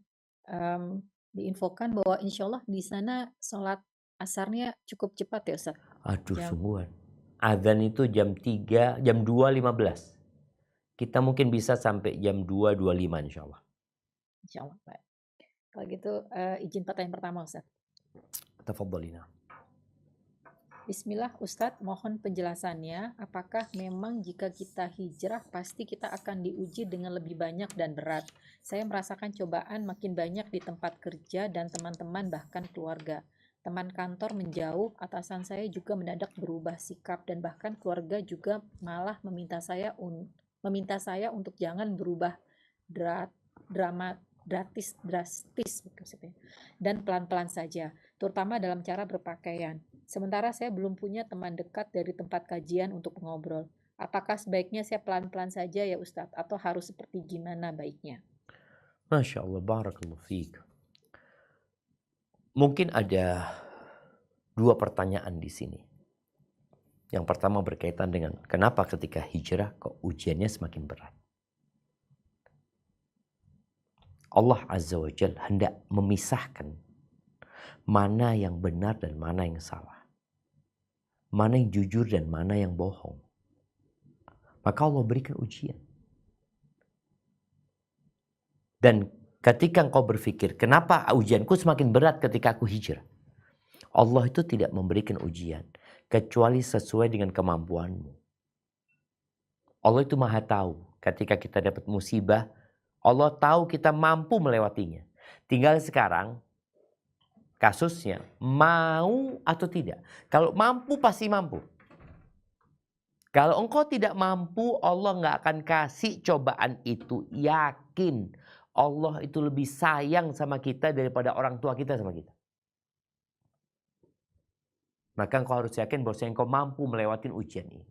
diinfokan bahwa insya Allah di sana sholat asarnya cukup cepat ya Ustaz. Aduh Jam sungguhan. Adzan itu jam 3, jam 2.15. Kita mungkin bisa sampai jam 2.25 insya Allah. insya Allah. Baik. Kalau gitu izin pertanyaan pertama Ustaz. Tafadhalina. Bismillah Ustadz, mohon penjelasannya. Apakah memang jika kita hijrah pasti kita akan diuji dengan lebih banyak dan berat? Saya merasakan cobaan makin banyak di tempat kerja dan teman-teman bahkan keluarga. Teman kantor menjauh, atasan saya juga mendadak berubah sikap dan bahkan keluarga juga malah meminta saya untuk jangan berubah drastis maksudnya, dan pelan-pelan saja, terutama dalam cara berpakaian. Sementara saya belum punya teman dekat dari tempat kajian untuk mengobrol. Apakah sebaiknya saya pelan-pelan saja ya Ustadz? Atau harus seperti gimana baiknya? Masya Allah, barakallahu fiik. Mungkin ada 2 pertanyaan di sini. Yang pertama berkaitan dengan kenapa ketika hijrah kok ujiannya semakin berat. Allah Azza wa Jalla hendak memisahkan mana yang benar dan mana yang salah. Mana yang jujur dan mana yang bohong. Maka Allah berikan ujian. Dan ketika engkau berpikir, kenapa ujianku semakin berat ketika aku hijrah? Allah itu tidak memberikan ujian kecuali sesuai dengan kemampuanmu. Allah itu maha tahu. Ketika kita dapat musibah, Allah tahu kita mampu melewatinya. Tinggal sekarang kasusnya mau atau tidak. Kalau mampu pasti mampu. Kalau engkau tidak mampu, Allah nggak akan kasih cobaan itu. Yakin Allah itu lebih sayang sama kita daripada orang tua kita sama kita. Maka engkau harus yakin bahwa engkau mampu melewati ujian ini.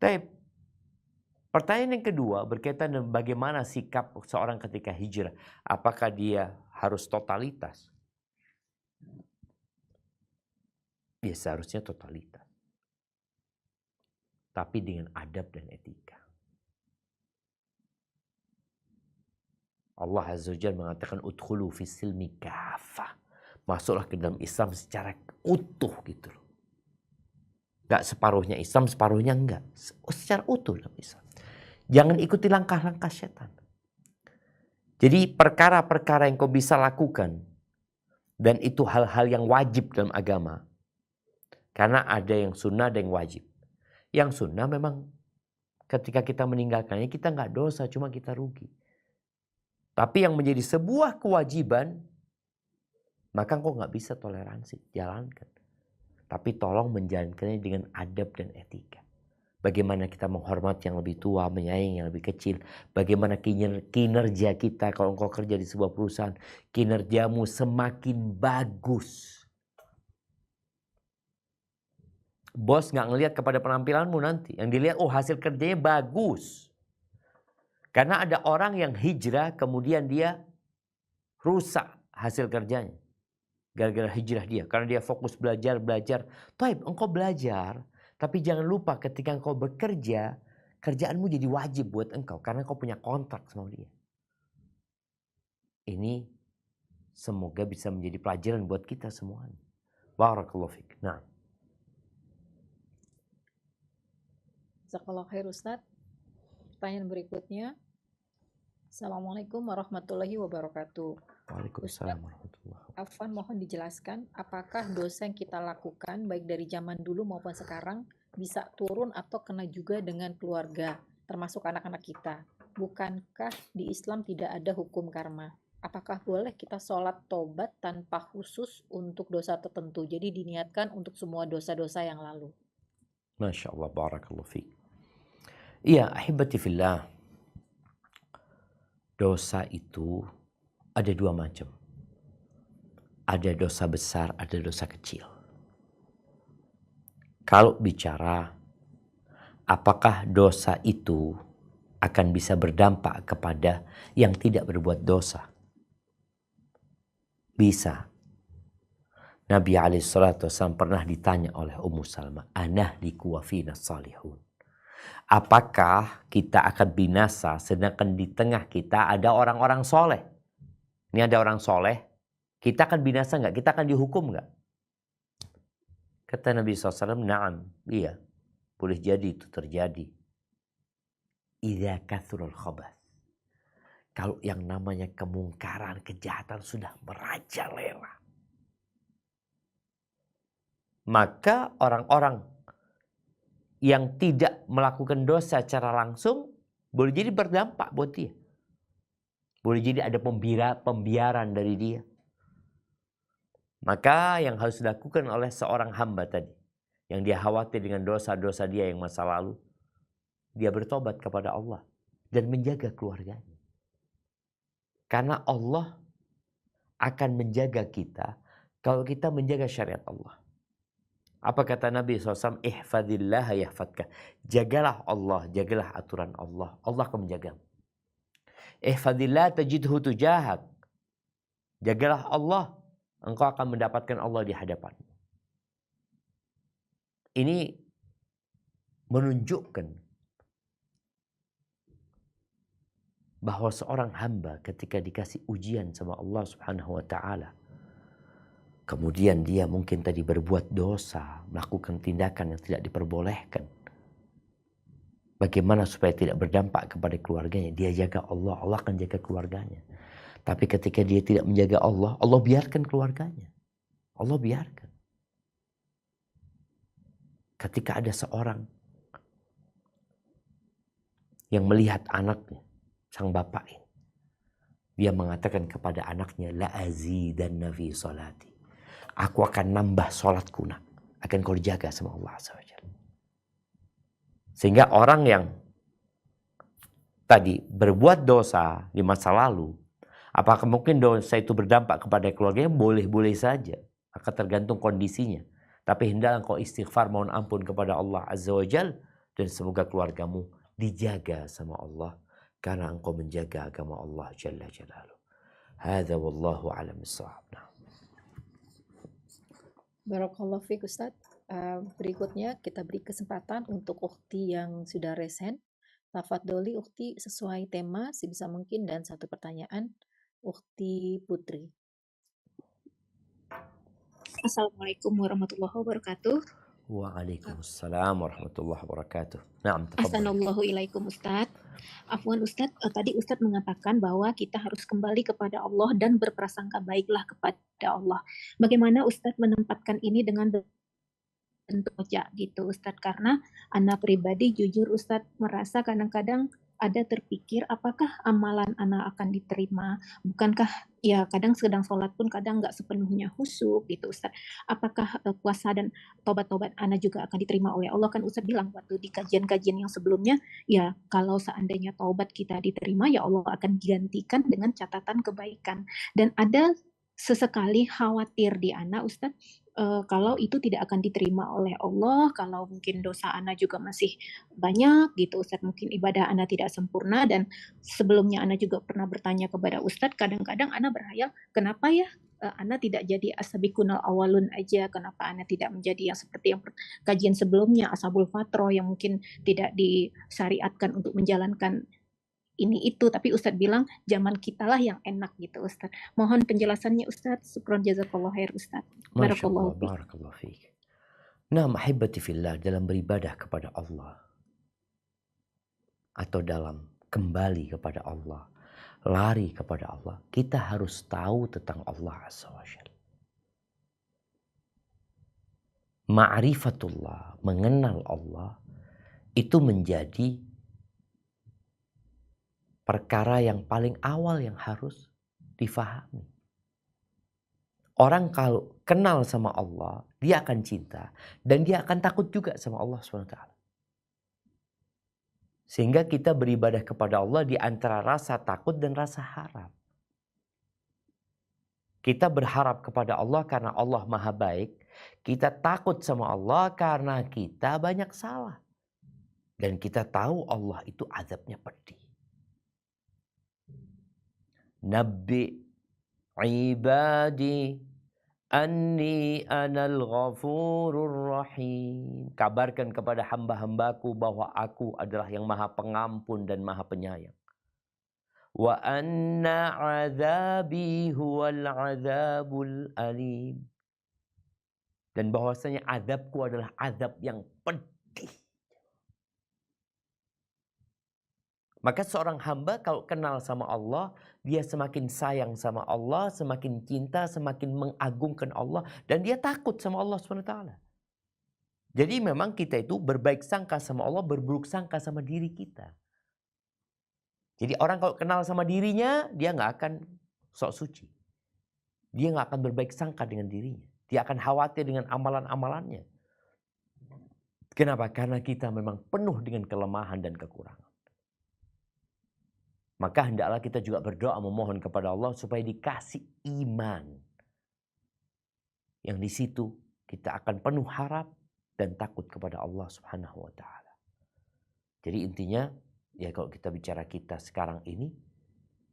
Tapi pertanyaan yang kedua berkaitan dengan bagaimana sikap seorang ketika hijrah. Apakah dia harus totalitas? Ya seharusnya totalitas. Tapi dengan adab dan etika. Allah Azza wa Jalla mengatakan udkhulu fis silmi kafah. Masuklah ke dalam Islam secara utuh gitu loh. Gak separuhnya Islam, separuhnya enggak. Secara utuh dalam Islam. Jangan ikuti langkah-langkah setan. Jadi perkara-perkara yang kau bisa lakukan. Dan itu hal-hal yang wajib dalam agama. Karena ada yang sunnah, ada yang wajib. Yang sunnah memang ketika kita meninggalkannya kita nggak dosa, cuma kita rugi. Tapi yang menjadi sebuah kewajiban, maka engkau nggak bisa toleransi, jalankan. Tapi tolong menjalankannya dengan adab dan etika. Bagaimana kita menghormati yang lebih tua, menyayangi yang lebih kecil. Bagaimana kinerja kita kalau engkau kerja di sebuah perusahaan. Kinerjamu semakin bagus. Bos nggak ngelihat kepada penampilanmu nanti. Yang dilihat, oh hasil kerjanya bagus. Karena ada orang yang hijrah kemudian dia rusak hasil kerjanya. Gara-gara hijrah dia. Karena dia fokus belajar. Taib, engkau belajar. Tapi jangan lupa ketika engkau bekerja, kerjaanmu jadi wajib buat engkau. Karena engkau punya kontrak sama dia. Ini semoga bisa menjadi pelajaran buat kita semuanya. Barakallahu fiik. Nah. Jazakallahu khair Ustadz. Pertanyaan berikutnya. Assalamualaikum warahmatullahi wabarakatuh. Waalaikumsalam warahmatullahi wabarakatuh. Afwan, mohon dijelaskan apakah dosa yang kita lakukan baik dari zaman dulu maupun sekarang bisa turun atau kena juga dengan keluarga, termasuk anak-anak kita. Bukankah di Islam tidak ada hukum karma? Apakah boleh kita sholat tobat tanpa khusus untuk dosa tertentu? Jadi diniatkan untuk semua dosa-dosa yang lalu. Masya Allah, barakallahu fiik. Iya, ahibati fillah. Dosa itu ada 2 macam. Ada dosa besar, ada dosa kecil. Kalau bicara apakah dosa itu akan bisa berdampak kepada yang tidak berbuat dosa? Bisa. Nabi SAW pernah ditanya oleh Ummu Salmah, anahliku wa fina salihun. Apakah kita akan binasa sedangkan di tengah kita ada orang-orang soleh? Ini ada orang soleh, kita akan binasa nggak? Kita akan dihukum nggak? Kata Nabi SAW, na'am, iya, boleh jadi itu terjadi. Idza kathurul khabath. Kalau yang namanya kemungkaran, kejahatan sudah merajalela, maka orang-orang yang tidak melakukan dosa secara langsung boleh jadi berdampak buat dia. Boleh jadi ada pembiaran dari dia. Maka yang harus dilakukan oleh seorang hamba tadi, yang dia khawatir dengan dosa-dosa dia yang masa lalu, dia bertobat kepada Allah dan menjaga keluarganya. Karena Allah akan menjaga kita kalau kita menjaga syariat Allah. Apa kata Nabi SAW? Ihfadillah yahfadka. Jagalah Allah, jagalah aturan Allah. Allah akan menjagamu. Ihfadillah tajidhu tujahak. Jagalah Allah, engkau akan mendapatkan Allah di hadapanmu. Ini menunjukkan bahwa seorang hamba ketika dikasih ujian sama Allah Subhanahu wa taala, kemudian dia mungkin tadi berbuat dosa, melakukan tindakan yang tidak diperbolehkan. Bagaimana supaya tidak berdampak kepada keluarganya? Dia jaga Allah, Allah akan jaga keluarganya. Tapi ketika dia tidak menjaga Allah, Allah biarkan keluarganya. Allah biarkan. Ketika ada seorang yang melihat anaknya, sang bapak ini, dia mengatakan kepada anaknya, la azidanna fi salati. Aku akan nambah sholatku, nak. Akan kau dijaga sama Allah SWT. Sehingga orang yang tadi berbuat dosa di masa lalu, apakah mungkin dosa itu berdampak kepada keluarganya? Boleh-boleh saja. Akan tergantung kondisinya. Tapi hendaklah kau istighfar, mohon ampun kepada Allah Azza wa Jal. Dan semoga keluargamu dijaga sama Allah. Karena engkau menjaga agama Allah Jalla Jalaluh. Hadza wallahu a'lam bissawab. Barakallahu fiik Ustaz. Berikutnya kita beri kesempatan untuk ukhti yang sudah resen. Tafadholi ukhti sesuai tema sebisa mungkin dan satu pertanyaan. Ukhti Putri. Assalamualaikum warahmatullahi wabarakatuh. Waalaikumsalam warahmatullahi wabarakatuh. Naam, tafadhal. Ahsanallahu ilaikum Ustadz. Afwan Ustadz, tadi Ustadz mengatakan bahwa kita harus kembali kepada Allah dan berprasangka baiklah kepada Allah. Bagaimana Ustadz menempatkan ini dengan bentuk baca gitu Ustadz? Karena anak pribadi jujur Ustadz merasa kadang-kadang ada terpikir apakah amalan anak akan diterima, bukankah ya kadang sedang sholat pun kadang nggak sepenuhnya khusyuk gitu Ustaz. Apakah puasa dan tobat-tobat anak juga akan diterima oleh Allah? Kan Ustaz bilang waktu di kajian-kajian yang sebelumnya, ya kalau seandainya taubat kita diterima ya Allah akan gantikan dengan catatan kebaikan. Dan ada sesekali khawatir di anak Ustaz, kalau itu tidak akan diterima oleh Allah, kalau mungkin dosa Ana juga masih banyak gitu Ustadz, mungkin ibadah Ana tidak sempurna. Dan sebelumnya Ana juga pernah bertanya kepada Ustadz, kadang-kadang Ana berhayal, kenapa ya Ana tidak jadi asabikunal awalun aja, kenapa Ana tidak menjadi yang seperti yang kajian sebelumnya, ashabul fatroh yang mungkin tidak disyariatkan untuk menjalankan ini itu, tapi Ustadz bilang zaman kitalah yang enak gitu Ustadz. Mohon penjelasannya Ustadz. Syukron jazakallah khair Ustadz. Barakallahu fiik. Barakallahu fiik. Nah, mahibati fillah, dalam beribadah kepada Allah atau dalam kembali kepada Allah, lari kepada Allah, kita harus tahu tentang Allah Azza wa Jalla. Ma'rifatullah, mengenal Allah, itu menjadi perkara yang paling awal yang harus difahami. Orang kalau kenal sama Allah, dia akan cinta dan dia akan takut juga sama Allah SWT. Sehingga kita beribadah kepada Allah di antara rasa takut dan rasa harap. Kita berharap kepada Allah karena Allah Maha Baik. Kita takut sama Allah karena kita banyak salah. Dan kita tahu Allah itu azabnya pedih. Nabbi ibadi Anni anal ghafurur rahim. Kabarkan kepada hamba-hambaku bahwa aku adalah yang maha pengampun dan maha penyayang. Wa anna azabi huwal azabul alim. Dan bahwasanya azabku adalah azab yang pedih. Maka seorang hamba kalau kenal sama Allah, dia semakin sayang sama Allah, semakin cinta, semakin mengagungkan Allah, dan dia takut sama Allah SWT. Jadi memang kita itu berbaik sangka sama Allah, berburuk sangka sama diri kita. Jadi orang kalau kenal sama dirinya, dia nggak akan sok suci. Dia nggak akan berbaik sangka dengan dirinya. Dia akan khawatir dengan amalan-amalannya. Kenapa? Karena kita memang penuh dengan kelemahan dan kekurangan. Maka hendaklah kita juga berdoa memohon kepada Allah supaya dikasih iman. Yang di situ kita akan penuh harap dan takut kepada Allah Subhanahu wa taala. Jadi intinya ya kalau kita bicara kita sekarang ini,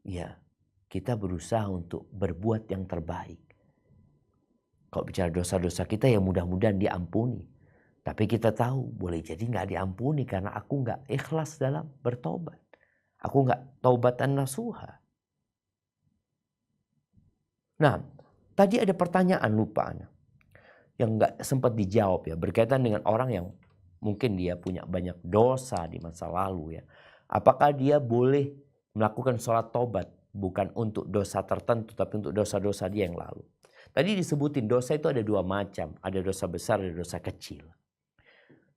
ya kita berusaha untuk berbuat yang terbaik. Kalau bicara dosa-dosa kita ya mudah-mudahan diampuni. Tapi kita tahu boleh jadi nggak diampuni karena aku nggak ikhlas dalam bertobat. Aku nggak taubatan nasuha. Nah, tadi ada pertanyaan lupa yang nggak sempat dijawab ya, berkaitan dengan orang yang mungkin dia punya banyak dosa di masa lalu ya. Apakah dia boleh melakukan sholat tobat bukan untuk dosa tertentu tapi untuk dosa-dosa dia yang lalu? Tadi disebutin dosa itu ada dua macam, ada dosa besar, ada dosa kecil.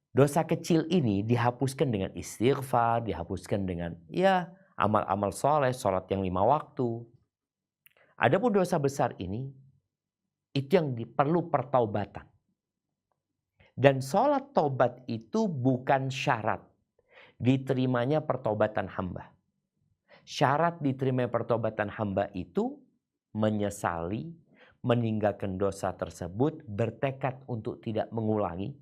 Dosa kecil ini dihapuskan dengan istighfar, dihapuskan dengan ya amal-amal soleh, sholat yang 5 waktu. Adapun dosa besar ini, itu yang perlu pertaubatan. Dan sholat taubat itu bukan syarat diterimanya pertaubatan hamba. Syarat diterimanya pertaubatan hamba itu menyesali, meninggalkan dosa tersebut, bertekad untuk tidak mengulangi.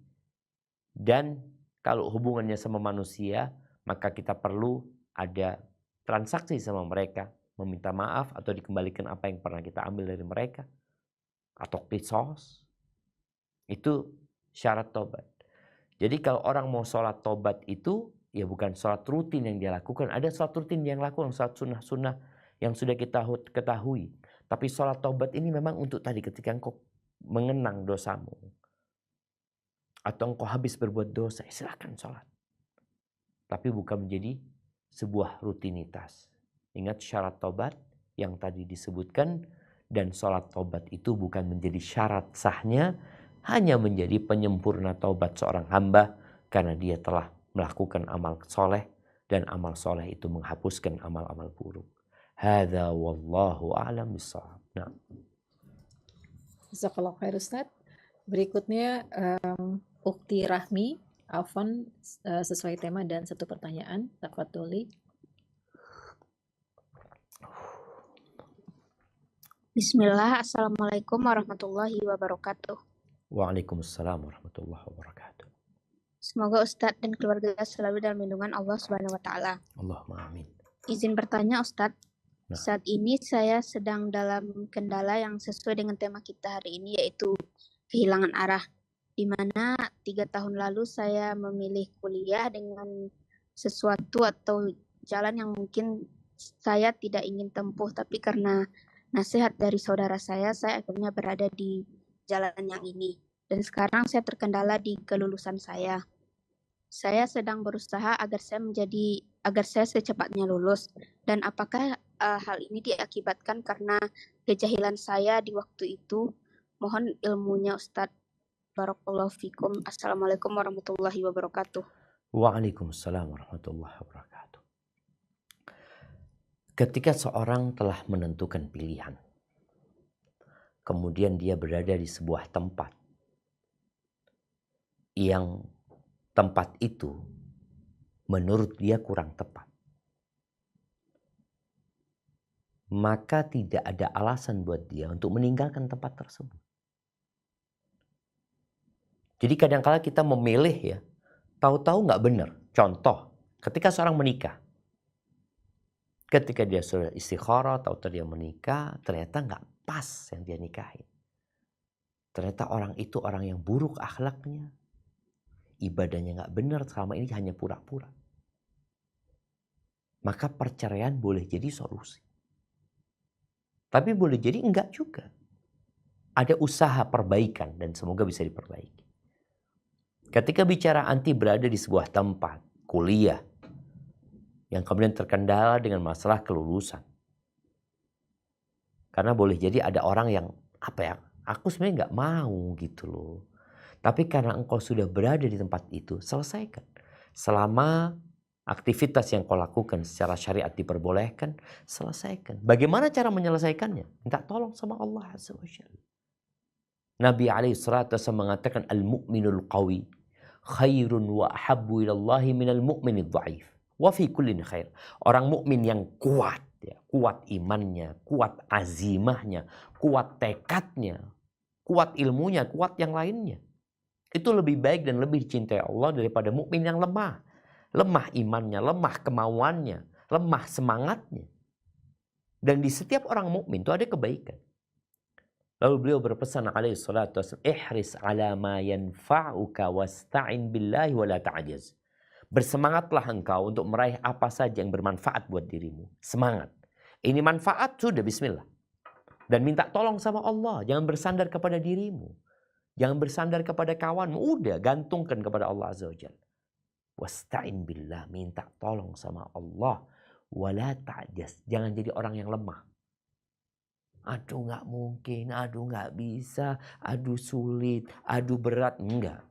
Dan kalau hubungannya sama manusia, maka kita perlu ada transaksi sama mereka, meminta maaf atau dikembalikan apa yang pernah kita ambil dari mereka, atau qisas. Itu syarat tobat. Jadi kalau orang mau sholat tobat itu, ya bukan sholat rutin yang dia lakukan. Ada sholat rutin yang lakukan, sholat sunnah-sunnah yang sudah kita ketahui. Tapi sholat tobat ini memang untuk tadi ketika engkau mengenang dosamu. Atau engkau habis berbuat dosa, silakan sholat. Tapi bukan menjadi sebuah rutinitas. Ingat syarat tobat yang tadi disebutkan. Dan sholat tobat itu bukan menjadi syarat sahnya. Hanya menjadi penyempurna tobat seorang hamba. Karena dia telah melakukan amal soleh. Dan amal soleh itu menghapuskan amal-amal buruk. Hadza wallahu a'lam bishawab. Nah. Jazakallahu khair Ustaz. Berikutnya Ukti Rahmi, Afwan, sesuai tema dan satu pertanyaan. Tafadholi. Bismillah, Assalamualaikum warahmatullahi wabarakatuh. Waalaikumsalam warahmatullahi wabarakatuh. Semoga Ustadz dan keluarga selalu dalam lindungan Allah Subhanahu wa Ta'ala. Allahumma amin. Izin bertanya Ustadz, Nah. saat ini saya sedang dalam kendala yang sesuai dengan tema kita hari ini, yaitu kehilangan arah. Di mana 3 tahun lalu saya memilih kuliah dengan sesuatu atau jalan yang mungkin saya tidak ingin tempuh, tapi karena nasihat dari saudara saya akhirnya berada di jalan yang ini. Dan sekarang saya terkendala di kelulusan saya. Saya sedang berusaha agar saya secepatnya lulus. Dan apakah hal ini diakibatkan karena kejahilan saya di waktu itu? Mohon ilmunya Ustadz. Barakallahu fikum. Assalamualaikum warahmatullahi wabarakatuh. Waalaikumsalam warahmatullahi wabarakatuh. Ketika seorang telah menentukan pilihan, kemudian dia berada di sebuah tempat yang tempat itu menurut dia kurang tepat, maka tidak ada alasan buat dia untuk meninggalkan tempat tersebut. Jadi kadang-kala kita memilih ya, tahu-tahu nggak benar. Contoh, ketika seorang menikah, ketika dia sudah istikharah, tahu-tahu dia menikah, ternyata nggak pas yang dia nikahin. ternyata orang itu orang yang buruk akhlaknya, ibadahnya nggak benar, selama ini hanya pura-pura. Maka perceraian boleh jadi solusi. Tapi boleh jadi enggak juga. Ada usaha perbaikan dan semoga bisa diperbaiki. Ketika bicara anti berada di sebuah tempat, kuliah, yang kemudian terkendala dengan masalah kelulusan. Karena boleh jadi ada orang yang, aku sebenarnya nggak mau gitu loh. Tapi karena engkau sudah berada di tempat itu, selesaikan. Selama aktivitas yang kau lakukan secara syariat diperbolehkan, selesaikan. Bagaimana cara menyelesaikannya? Minta tolong sama Allah Azza wa Jalla. Nabi SAW mengatakan, al-mu'minul qawi khairun wa ahabbu ilallahi minal mu'minid dha'if. Wa fi kullin khair. Orang mukmin yang kuat, ya, kuat imannya, kuat azimahnya, kuat tekadnya, kuat ilmunya, kuat yang lainnya. Itu lebih baik dan lebih dicintai Allah daripada mukmin yang lemah. Lemah imannya, lemah kemauannya, lemah semangatnya. Dan di setiap orang mukmin itu ada kebaikan. Lalu beliau berpesan alaihi salatu wassalam, ihris ala ma yanfa'uka wasta'in billahi wa la ta'jaz. Bersemangatlah engkau untuk meraih apa saja yang bermanfaat buat dirimu. Semangat. Ini manfaat, sudah bismillah. Dan minta tolong sama Allah. Jangan bersandar kepada dirimu. Jangan bersandar kepada kawanmu. Udah, gantungkan kepada Allah Azza wa Jalla. Wasta'in billah. Minta tolong sama Allah. Wala ta'jaz. Jangan jadi orang yang lemah. Aduh nggak mungkin, aduh nggak bisa, aduh sulit, aduh berat. Enggak.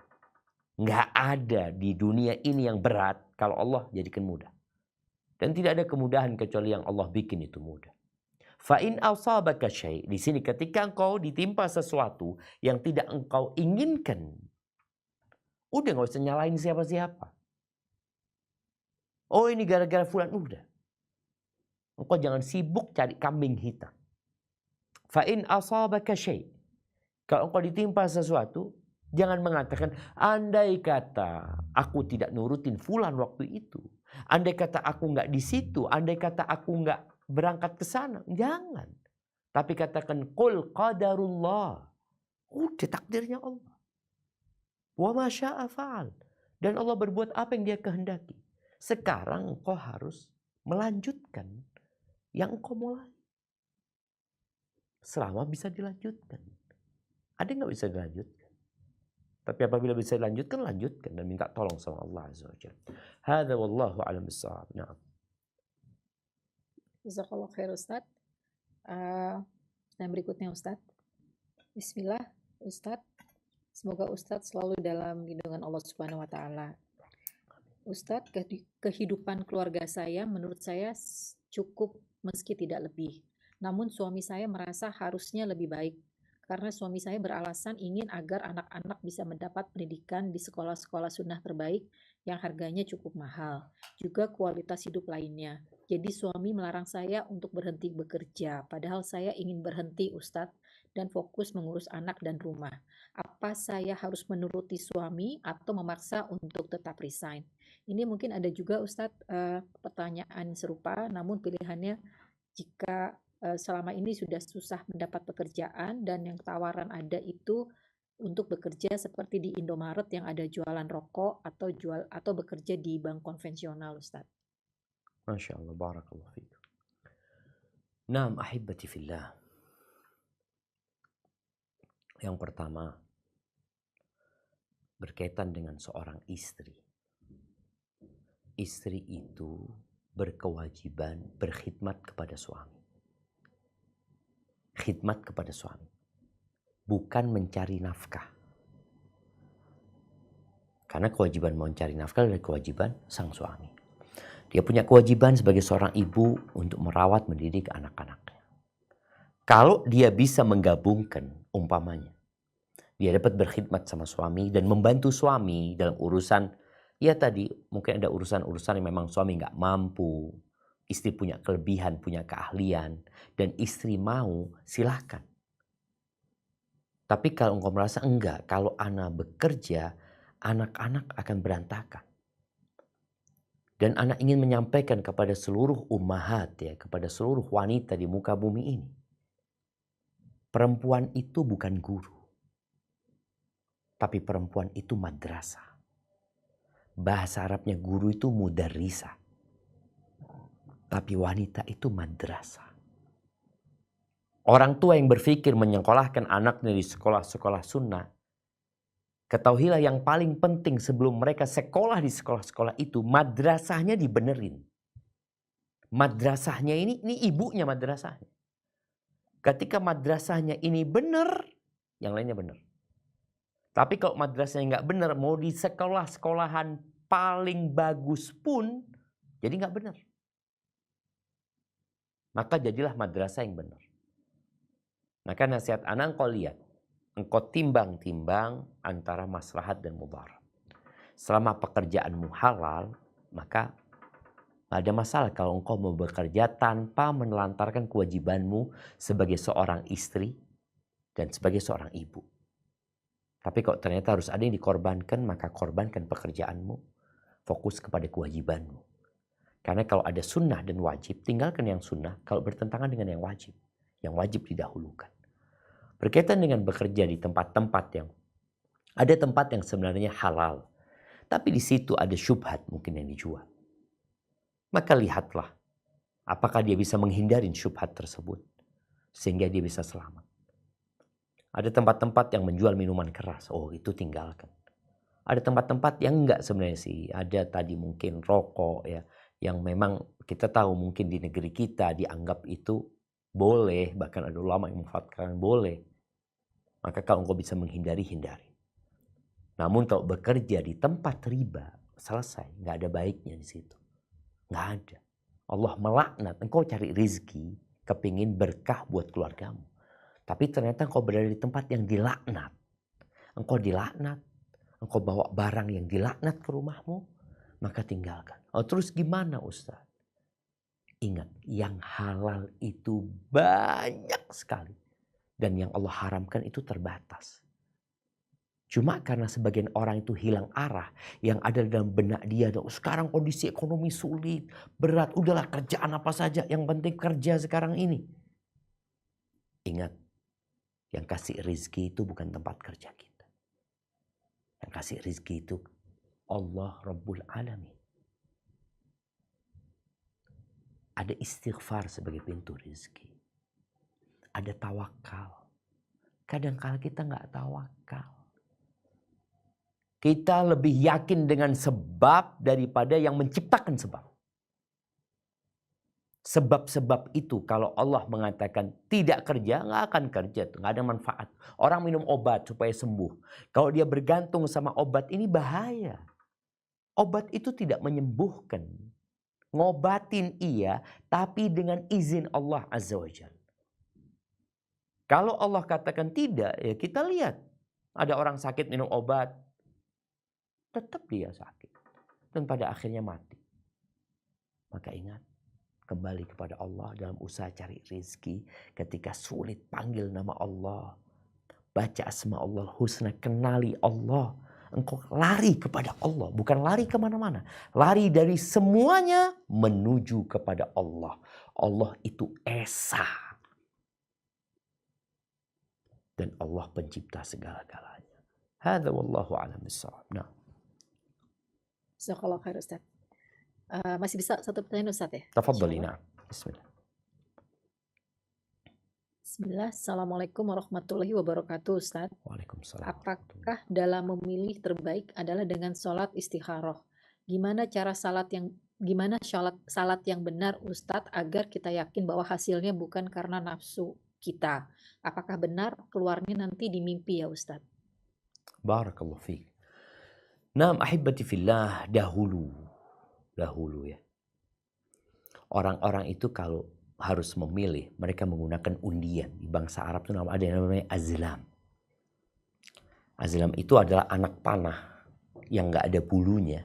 Nggak ada di dunia ini yang berat kalau Allah jadikan mudah. Dan tidak ada kemudahan kecuali yang Allah bikin itu mudah. Fa'in asabaka syai'. Di sini ketika engkau ditimpa sesuatu yang tidak engkau inginkan, udah nggak usah nyalain siapa-siapa. Oh ini gara-gara fulan, udah. Engkau jangan sibuk cari kambing hitam. Fa'in asabaka syai'. Kalau engkau ditimpa sesuatu, jangan mengatakan, andai kata aku tidak nurutin fulan waktu itu. Andai kata aku nggak di situ. Andai kata aku nggak berangkat ke sana. Jangan. Tapi katakan, qul qadarullah. Udah takdirnya Allah. Wa ma syaa fa'al. Dan Allah berbuat apa yang dia kehendaki. Sekarang engkau harus melanjutkan yang engkau mulai. Selama bisa dilanjutkan. Ada nggak bisa dilanjutkan? Tapi apabila bisa dilanjutkan, lanjutkan. Dan minta tolong sama Allah Azza wa Jalla. Hadza wallahu a'lam bissawab. Na'am. Jazakallah khair Ustaz. Dan berikutnya Ustaz. Bismillah Ustaz. Semoga Ustaz selalu dalam lindungan Allah Subhanahu wa taala. Ustaz, kehidupan keluarga saya menurut saya cukup meski tidak lebih. Namun suami saya merasa harusnya lebih baik. Karena suami saya beralasan ingin agar anak-anak bisa mendapat pendidikan di sekolah-sekolah sunnah terbaik yang harganya cukup mahal. Juga kualitas hidup lainnya. Jadi suami melarang saya untuk berhenti bekerja. Padahal saya ingin berhenti Ustadz dan fokus mengurus anak dan rumah. Apa saya harus menuruti suami atau memaksa untuk tetap resign? Ini mungkin ada juga Ustadz pertanyaan serupa, namun pilihannya jika selama ini sudah susah mendapat pekerjaan dan yang tawaran ada itu untuk bekerja seperti di Indomaret yang ada jualan rokok atau bekerja di bank konvensional Ustaz. Masya Allah, barakallahu fikum. Naam ahibati fillah. Yang pertama berkaitan dengan seorang istri. Istri itu berkewajiban berkhidmat kepada suami. Khidmat kepada suami, bukan mencari nafkah. Karena kewajiban mencari nafkah adalah kewajiban sang suami. Dia punya kewajiban sebagai seorang ibu untuk merawat, mendidik anak-anaknya. Kalau dia bisa menggabungkan, umpamanya, dia dapat berkhidmat sama suami dan membantu suami dalam urusan, ya tadi mungkin ada urusan-urusan yang memang suami nggak mampu. Istri punya kelebihan, punya keahlian, dan istri mau, silahkan. Tapi kalau engkau merasa enggak, kalau anak bekerja, anak-anak akan berantakan. Dan anak ingin menyampaikan kepada seluruh ummahat, ya, kepada seluruh wanita di muka bumi ini. Perempuan itu bukan guru. Tapi perempuan itu madrasah. Bahasa Arabnya guru itu mudarrisah. Tapi wanita itu madrasah. Orang tua yang berpikir menyekolahkan anaknya di sekolah-sekolah sunnah, ketahuilah yang paling penting sebelum mereka sekolah di sekolah-sekolah itu, madrasahnya dibenerin. Madrasahnya ini ibunya madrasahnya. Ketika madrasahnya ini benar, yang lainnya benar. Tapi kalau madrasahnya nggak benar, mau di sekolah-sekolahan paling bagus pun, jadi nggak benar. Maka jadilah madrasah yang benar. Maka nasihat anak engkau lihat, engkau timbang-timbang antara maslahat dan mudarat. Selama pekerjaanmu halal, maka tidak ada masalah kalau engkau mau bekerja tanpa menelantarkan kewajibanmu sebagai seorang istri dan sebagai seorang ibu. Tapi kalau ternyata harus ada yang dikorbankan, maka korbankan pekerjaanmu, fokus kepada kewajibanmu. Karena kalau ada sunnah dan wajib, tinggalkan yang sunnah kalau bertentangan dengan yang wajib. Yang wajib didahulukan. Berkaitan dengan bekerja di tempat-tempat yang, ada tempat yang sebenarnya halal, tapi di situ ada syubhat mungkin yang dijual. Maka lihatlah, apakah dia bisa menghindari syubhat tersebut, sehingga dia bisa selamat. Ada tempat-tempat yang menjual minuman keras, oh itu tinggalkan. Ada tempat-tempat yang enggak sebenarnya sih, ada tadi mungkin rokok ya, yang memang kita tahu mungkin di negeri kita dianggap itu boleh, bahkan ada ulama yang memfatwakan boleh. Maka kalau engkau bisa menghindari, hindari. Namun kalau bekerja di tempat riba, selesai, nggak ada baiknya di situ. Nggak ada. Allah melaknat, engkau cari rizki, kepingin berkah buat keluargamu. Tapi ternyata engkau berada di tempat yang dilaknat. Engkau dilaknat, engkau bawa barang yang dilaknat ke rumahmu, maka tinggalkan. Oh terus gimana Ustaz? Ingat, yang halal itu banyak sekali. Dan yang Allah haramkan itu terbatas. Cuma karena sebagian orang itu hilang arah, yang ada dalam benak dia, sekarang kondisi ekonomi sulit, berat, udahlah kerjaan apa saja, yang penting kerja sekarang ini. Ingat, yang kasih rizki itu bukan tempat kerja kita. Yang kasih rizki itu Allah Rabbul Alamin. Ada istighfar sebagai pintu rizki. Ada tawakal. Kadang-kala kita nggak tawakal. Kita lebih yakin dengan sebab daripada yang menciptakan sebab. Sebab-sebab itu kalau Allah mengatakan tidak kerja, nggak akan kerja tuh, nggak ada manfaat. Orang minum obat supaya sembuh. Kalau dia bergantung sama obat ini bahaya. Obat itu tidak menyembuhkan. Ngobatin iya, tapi dengan izin Allah Azza wa Jalla. Kalau Allah katakan tidak, ya kita lihat. Ada orang sakit minum obat, tetap dia sakit. Dan pada akhirnya mati. Maka ingat, kembali kepada Allah dalam usaha cari rizki. Ketika sulit, panggil nama Allah. Baca asma Allah husna, kenali Allah. Engkau lari kepada Allah, bukan lari kemana-mana. Lari dari semuanya menuju kepada Allah. Allah itu Esa. Dan Allah pencipta segala-galanya. Hadza wallahu a'lam bissawab. Nah. Jazakallahu khair Ustaz. Masih bisa satu pertanyaan Ustaz ya? Tafadhali, na'am. Bismillah. Bismillah. Assalamualaikum warahmatullahi wabarakatuh Ustaz. Waalaikumsalam. Apakah dalam memilih terbaik adalah dengan sholat istikharah? Gimana salat yang benar Ustadz agar kita yakin bahwa hasilnya bukan karena nafsu kita? Apakah benar keluarnya nanti di mimpi ya Ustadz? Barakallahu fiik. Naam ahibati fillah, dahulu ya. Orang-orang itu kalau harus memilih, mereka menggunakan undian. Di bangsa Arab itu ada yang namanya azlam. Azlam itu adalah anak panah yang nggak ada bulunya.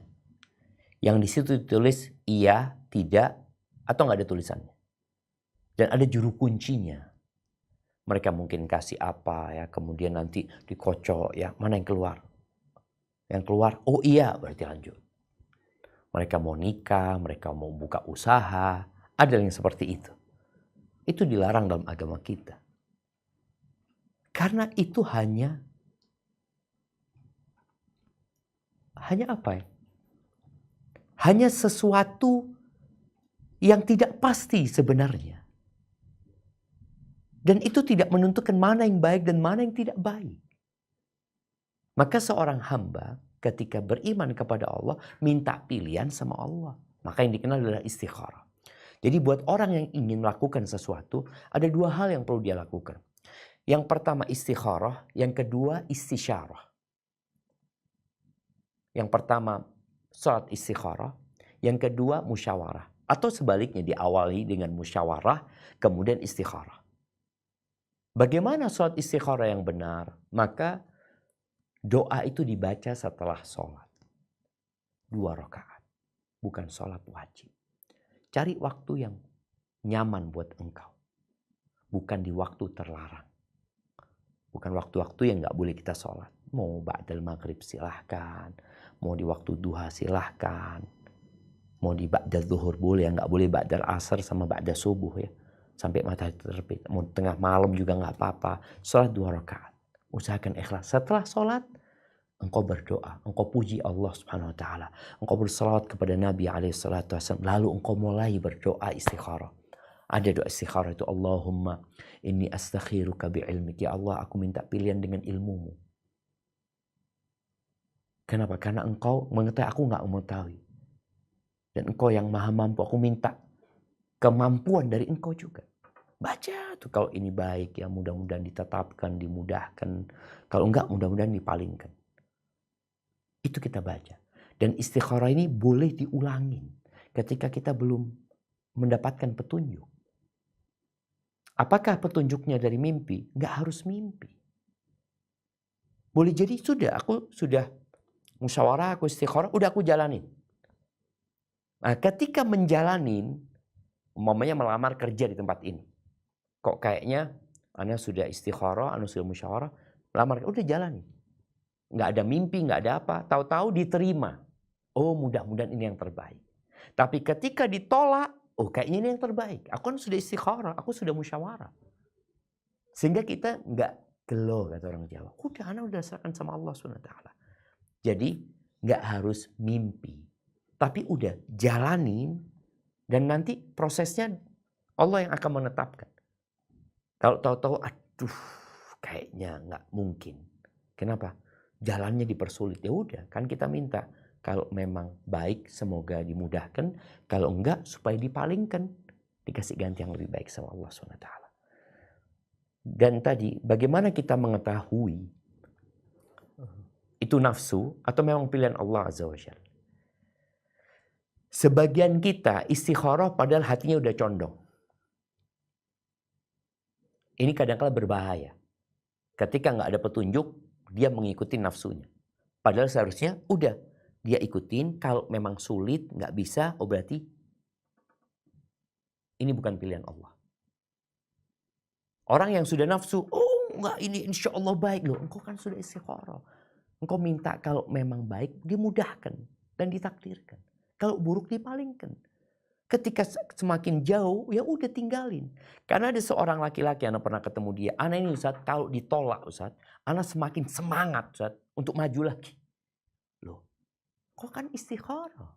Yang di situ ditulis iya, tidak, atau nggak ada tulisannya. Dan ada juru kuncinya. Mereka mungkin kasih apa ya, kemudian nanti dikocok ya, mana yang keluar? Yang keluar, oh iya, berarti lanjut. Mereka mau nikah, mereka mau buka usaha, ada yang seperti itu. Itu dilarang dalam agama kita. Karena itu hanya hanya apa ya? Hanya sesuatu yang tidak pasti sebenarnya. Dan itu tidak menentukan mana yang baik dan mana yang tidak baik. Maka seorang hamba ketika beriman kepada Allah, minta pilihan sama Allah. Maka yang dikenal adalah istikharah. Jadi buat orang yang ingin melakukan sesuatu, ada dua hal yang perlu dia lakukan. Yang pertama istikharah, yang kedua istisyarah. Yang pertama salat istikharah, yang kedua musyawarah. Atau sebaliknya diawali dengan musyawarah, kemudian istikharah. Bagaimana salat istikharah yang benar? Maka doa itu dibaca setelah sholat. 2 rakaat. Bukan sholat wajib. Cari waktu yang nyaman buat engkau. Bukan di waktu terlarang. Bukan waktu-waktu yang gak boleh kita sholat. Mau ba'dal maghrib silahkan. Mau di waktu duha silahkan. Mau di ba'dal zuhur boleh. Yang gak boleh ba'dal asar sama ba'dal subuh ya. Sampai matahari terbit. Mau tengah malam juga gak apa-apa. Sholat 2 rakaat. Usahakan ikhlas. Setelah sholat, engkau berdoa. Engkau puji Allah subhanahu wa ta'ala. Engkau bersalawat kepada Nabi SAW. Lalu engkau mulai berdoa istikharah. Ada doa istikharah itu. Allahumma inni astakhiruka bi'ilmik. Ya Allah, aku minta pilihan dengan ilmumu. Kenapa? Karena engkau mengetahui, aku gak mengetahui. Dan engkau yang maha mampu. Aku minta kemampuan dari engkau juga. Baca tuh kalau ini baik ya mudah-mudahan ditetapkan, dimudahkan. Kalau enggak mudah-mudahan dipalingkan. Itu kita baca. Dan istikharah ini boleh diulangin ketika kita belum mendapatkan petunjuk. Apakah petunjuknya dari mimpi? Enggak harus mimpi. Boleh jadi aku sudah musyawarah, aku istikharah, udah aku jalanin. Nah, ketika menjalanin, umpamanya melamar kerja di tempat ini. Kok kayaknya Anda sudah istikharah, Anda sudah musyawarah, melamar, udah jalanin. Nggak ada mimpi, nggak ada apa. Tahu-tahu diterima. Oh, mudah-mudahan ini yang terbaik. Tapi ketika ditolak, oh kayaknya ini yang terbaik. Aku kan sudah istikharah, aku sudah musyawarah. Sehingga kita nggak gelo, kata orang Jawa. Udah, Anda udah serahkan sama Allah SWT. Jadi nggak harus mimpi. Tapi udah jalanin. Dan nanti prosesnya Allah yang akan menetapkan. Kalau tahu-tahu, aduh, kayaknya nggak mungkin. Kenapa? Jalannya dipersulit. Ya udah, kan kita minta. Kalau memang baik, semoga dimudahkan. Kalau enggak, supaya dipalingkan. Dikasih ganti yang lebih baik sama Allah SWT. Dan tadi, bagaimana kita mengetahui itu nafsu atau memang pilihan Allah Azza wa Jalla? Sebagian kita istikharah padahal hatinya udah condong. Ini kadang-kala berbahaya. Ketika nggak ada petunjuk, dia mengikuti nafsunya. Padahal seharusnya udah dia ikutin. Kalau memang sulit, nggak bisa, oh berarti ini bukan pilihan Allah. Orang yang sudah nafsu, oh nggak ini insya Allah baik loh. Engkau kan sudah istikharah. Engkau minta kalau memang baik, dimudahkan dan ditakdirkan. Kalau buruk, dipalingkan. Ketika semakin jauh, ya udah tinggalin. Karena ada seorang laki-laki, Ana pernah ketemu dia. Ana ini Ustaz, kalau ditolak Ustaz, Ana semakin semangat Ustaz, untuk maju lagi. Loh, kok kan istikharah?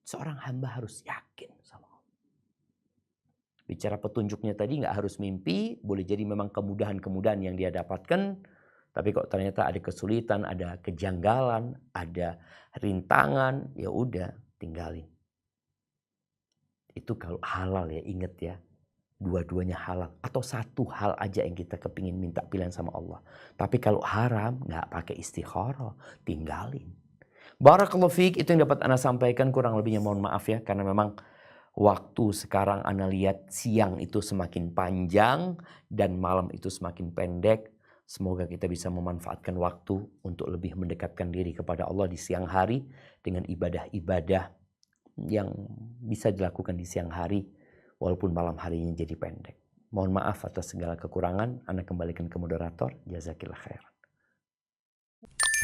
Seorang hamba harus yakin sama Allah. Bicara petunjuknya tadi nggak harus mimpi, boleh jadi memang kemudahan-kemudahan yang dia dapatkan. Tapi kok ternyata ada kesulitan, ada kejanggalan, ada rintangan, ya udah tinggalin. Itu kalau halal ya, ingat ya. Dua-duanya halal. Atau satu hal aja yang kita kepingin minta pilihan sama Allah. Tapi kalau haram, nggak pakai istikharah, tinggalin. Barakallahu fiik, itu yang dapat Ana sampaikan, kurang lebihnya mohon maaf ya. Karena memang waktu sekarang Ana lihat siang itu semakin panjang dan malam itu semakin pendek. Semoga kita bisa memanfaatkan waktu untuk lebih mendekatkan diri kepada Allah di siang hari dengan ibadah-ibadah yang bisa dilakukan di siang hari walaupun malam harinya jadi pendek. Mohon maaf atas segala kekurangan. Ana kembalikan ke moderator. Jazakillah khairan.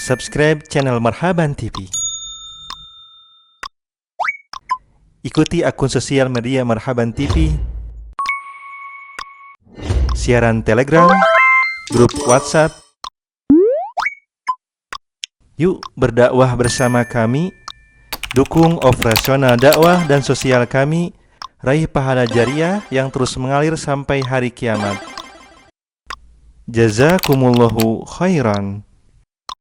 Subscribe channel Marhaban TV. Ikuti akun sosial media Marhaban TV, siaran Telegram, grup WhatsApp, Yuk berdakwah bersama kami, dukung operasional dakwah dan sosial kami, raih pahala jariah yang terus mengalir sampai hari kiamat. Jazakumullahu khairan.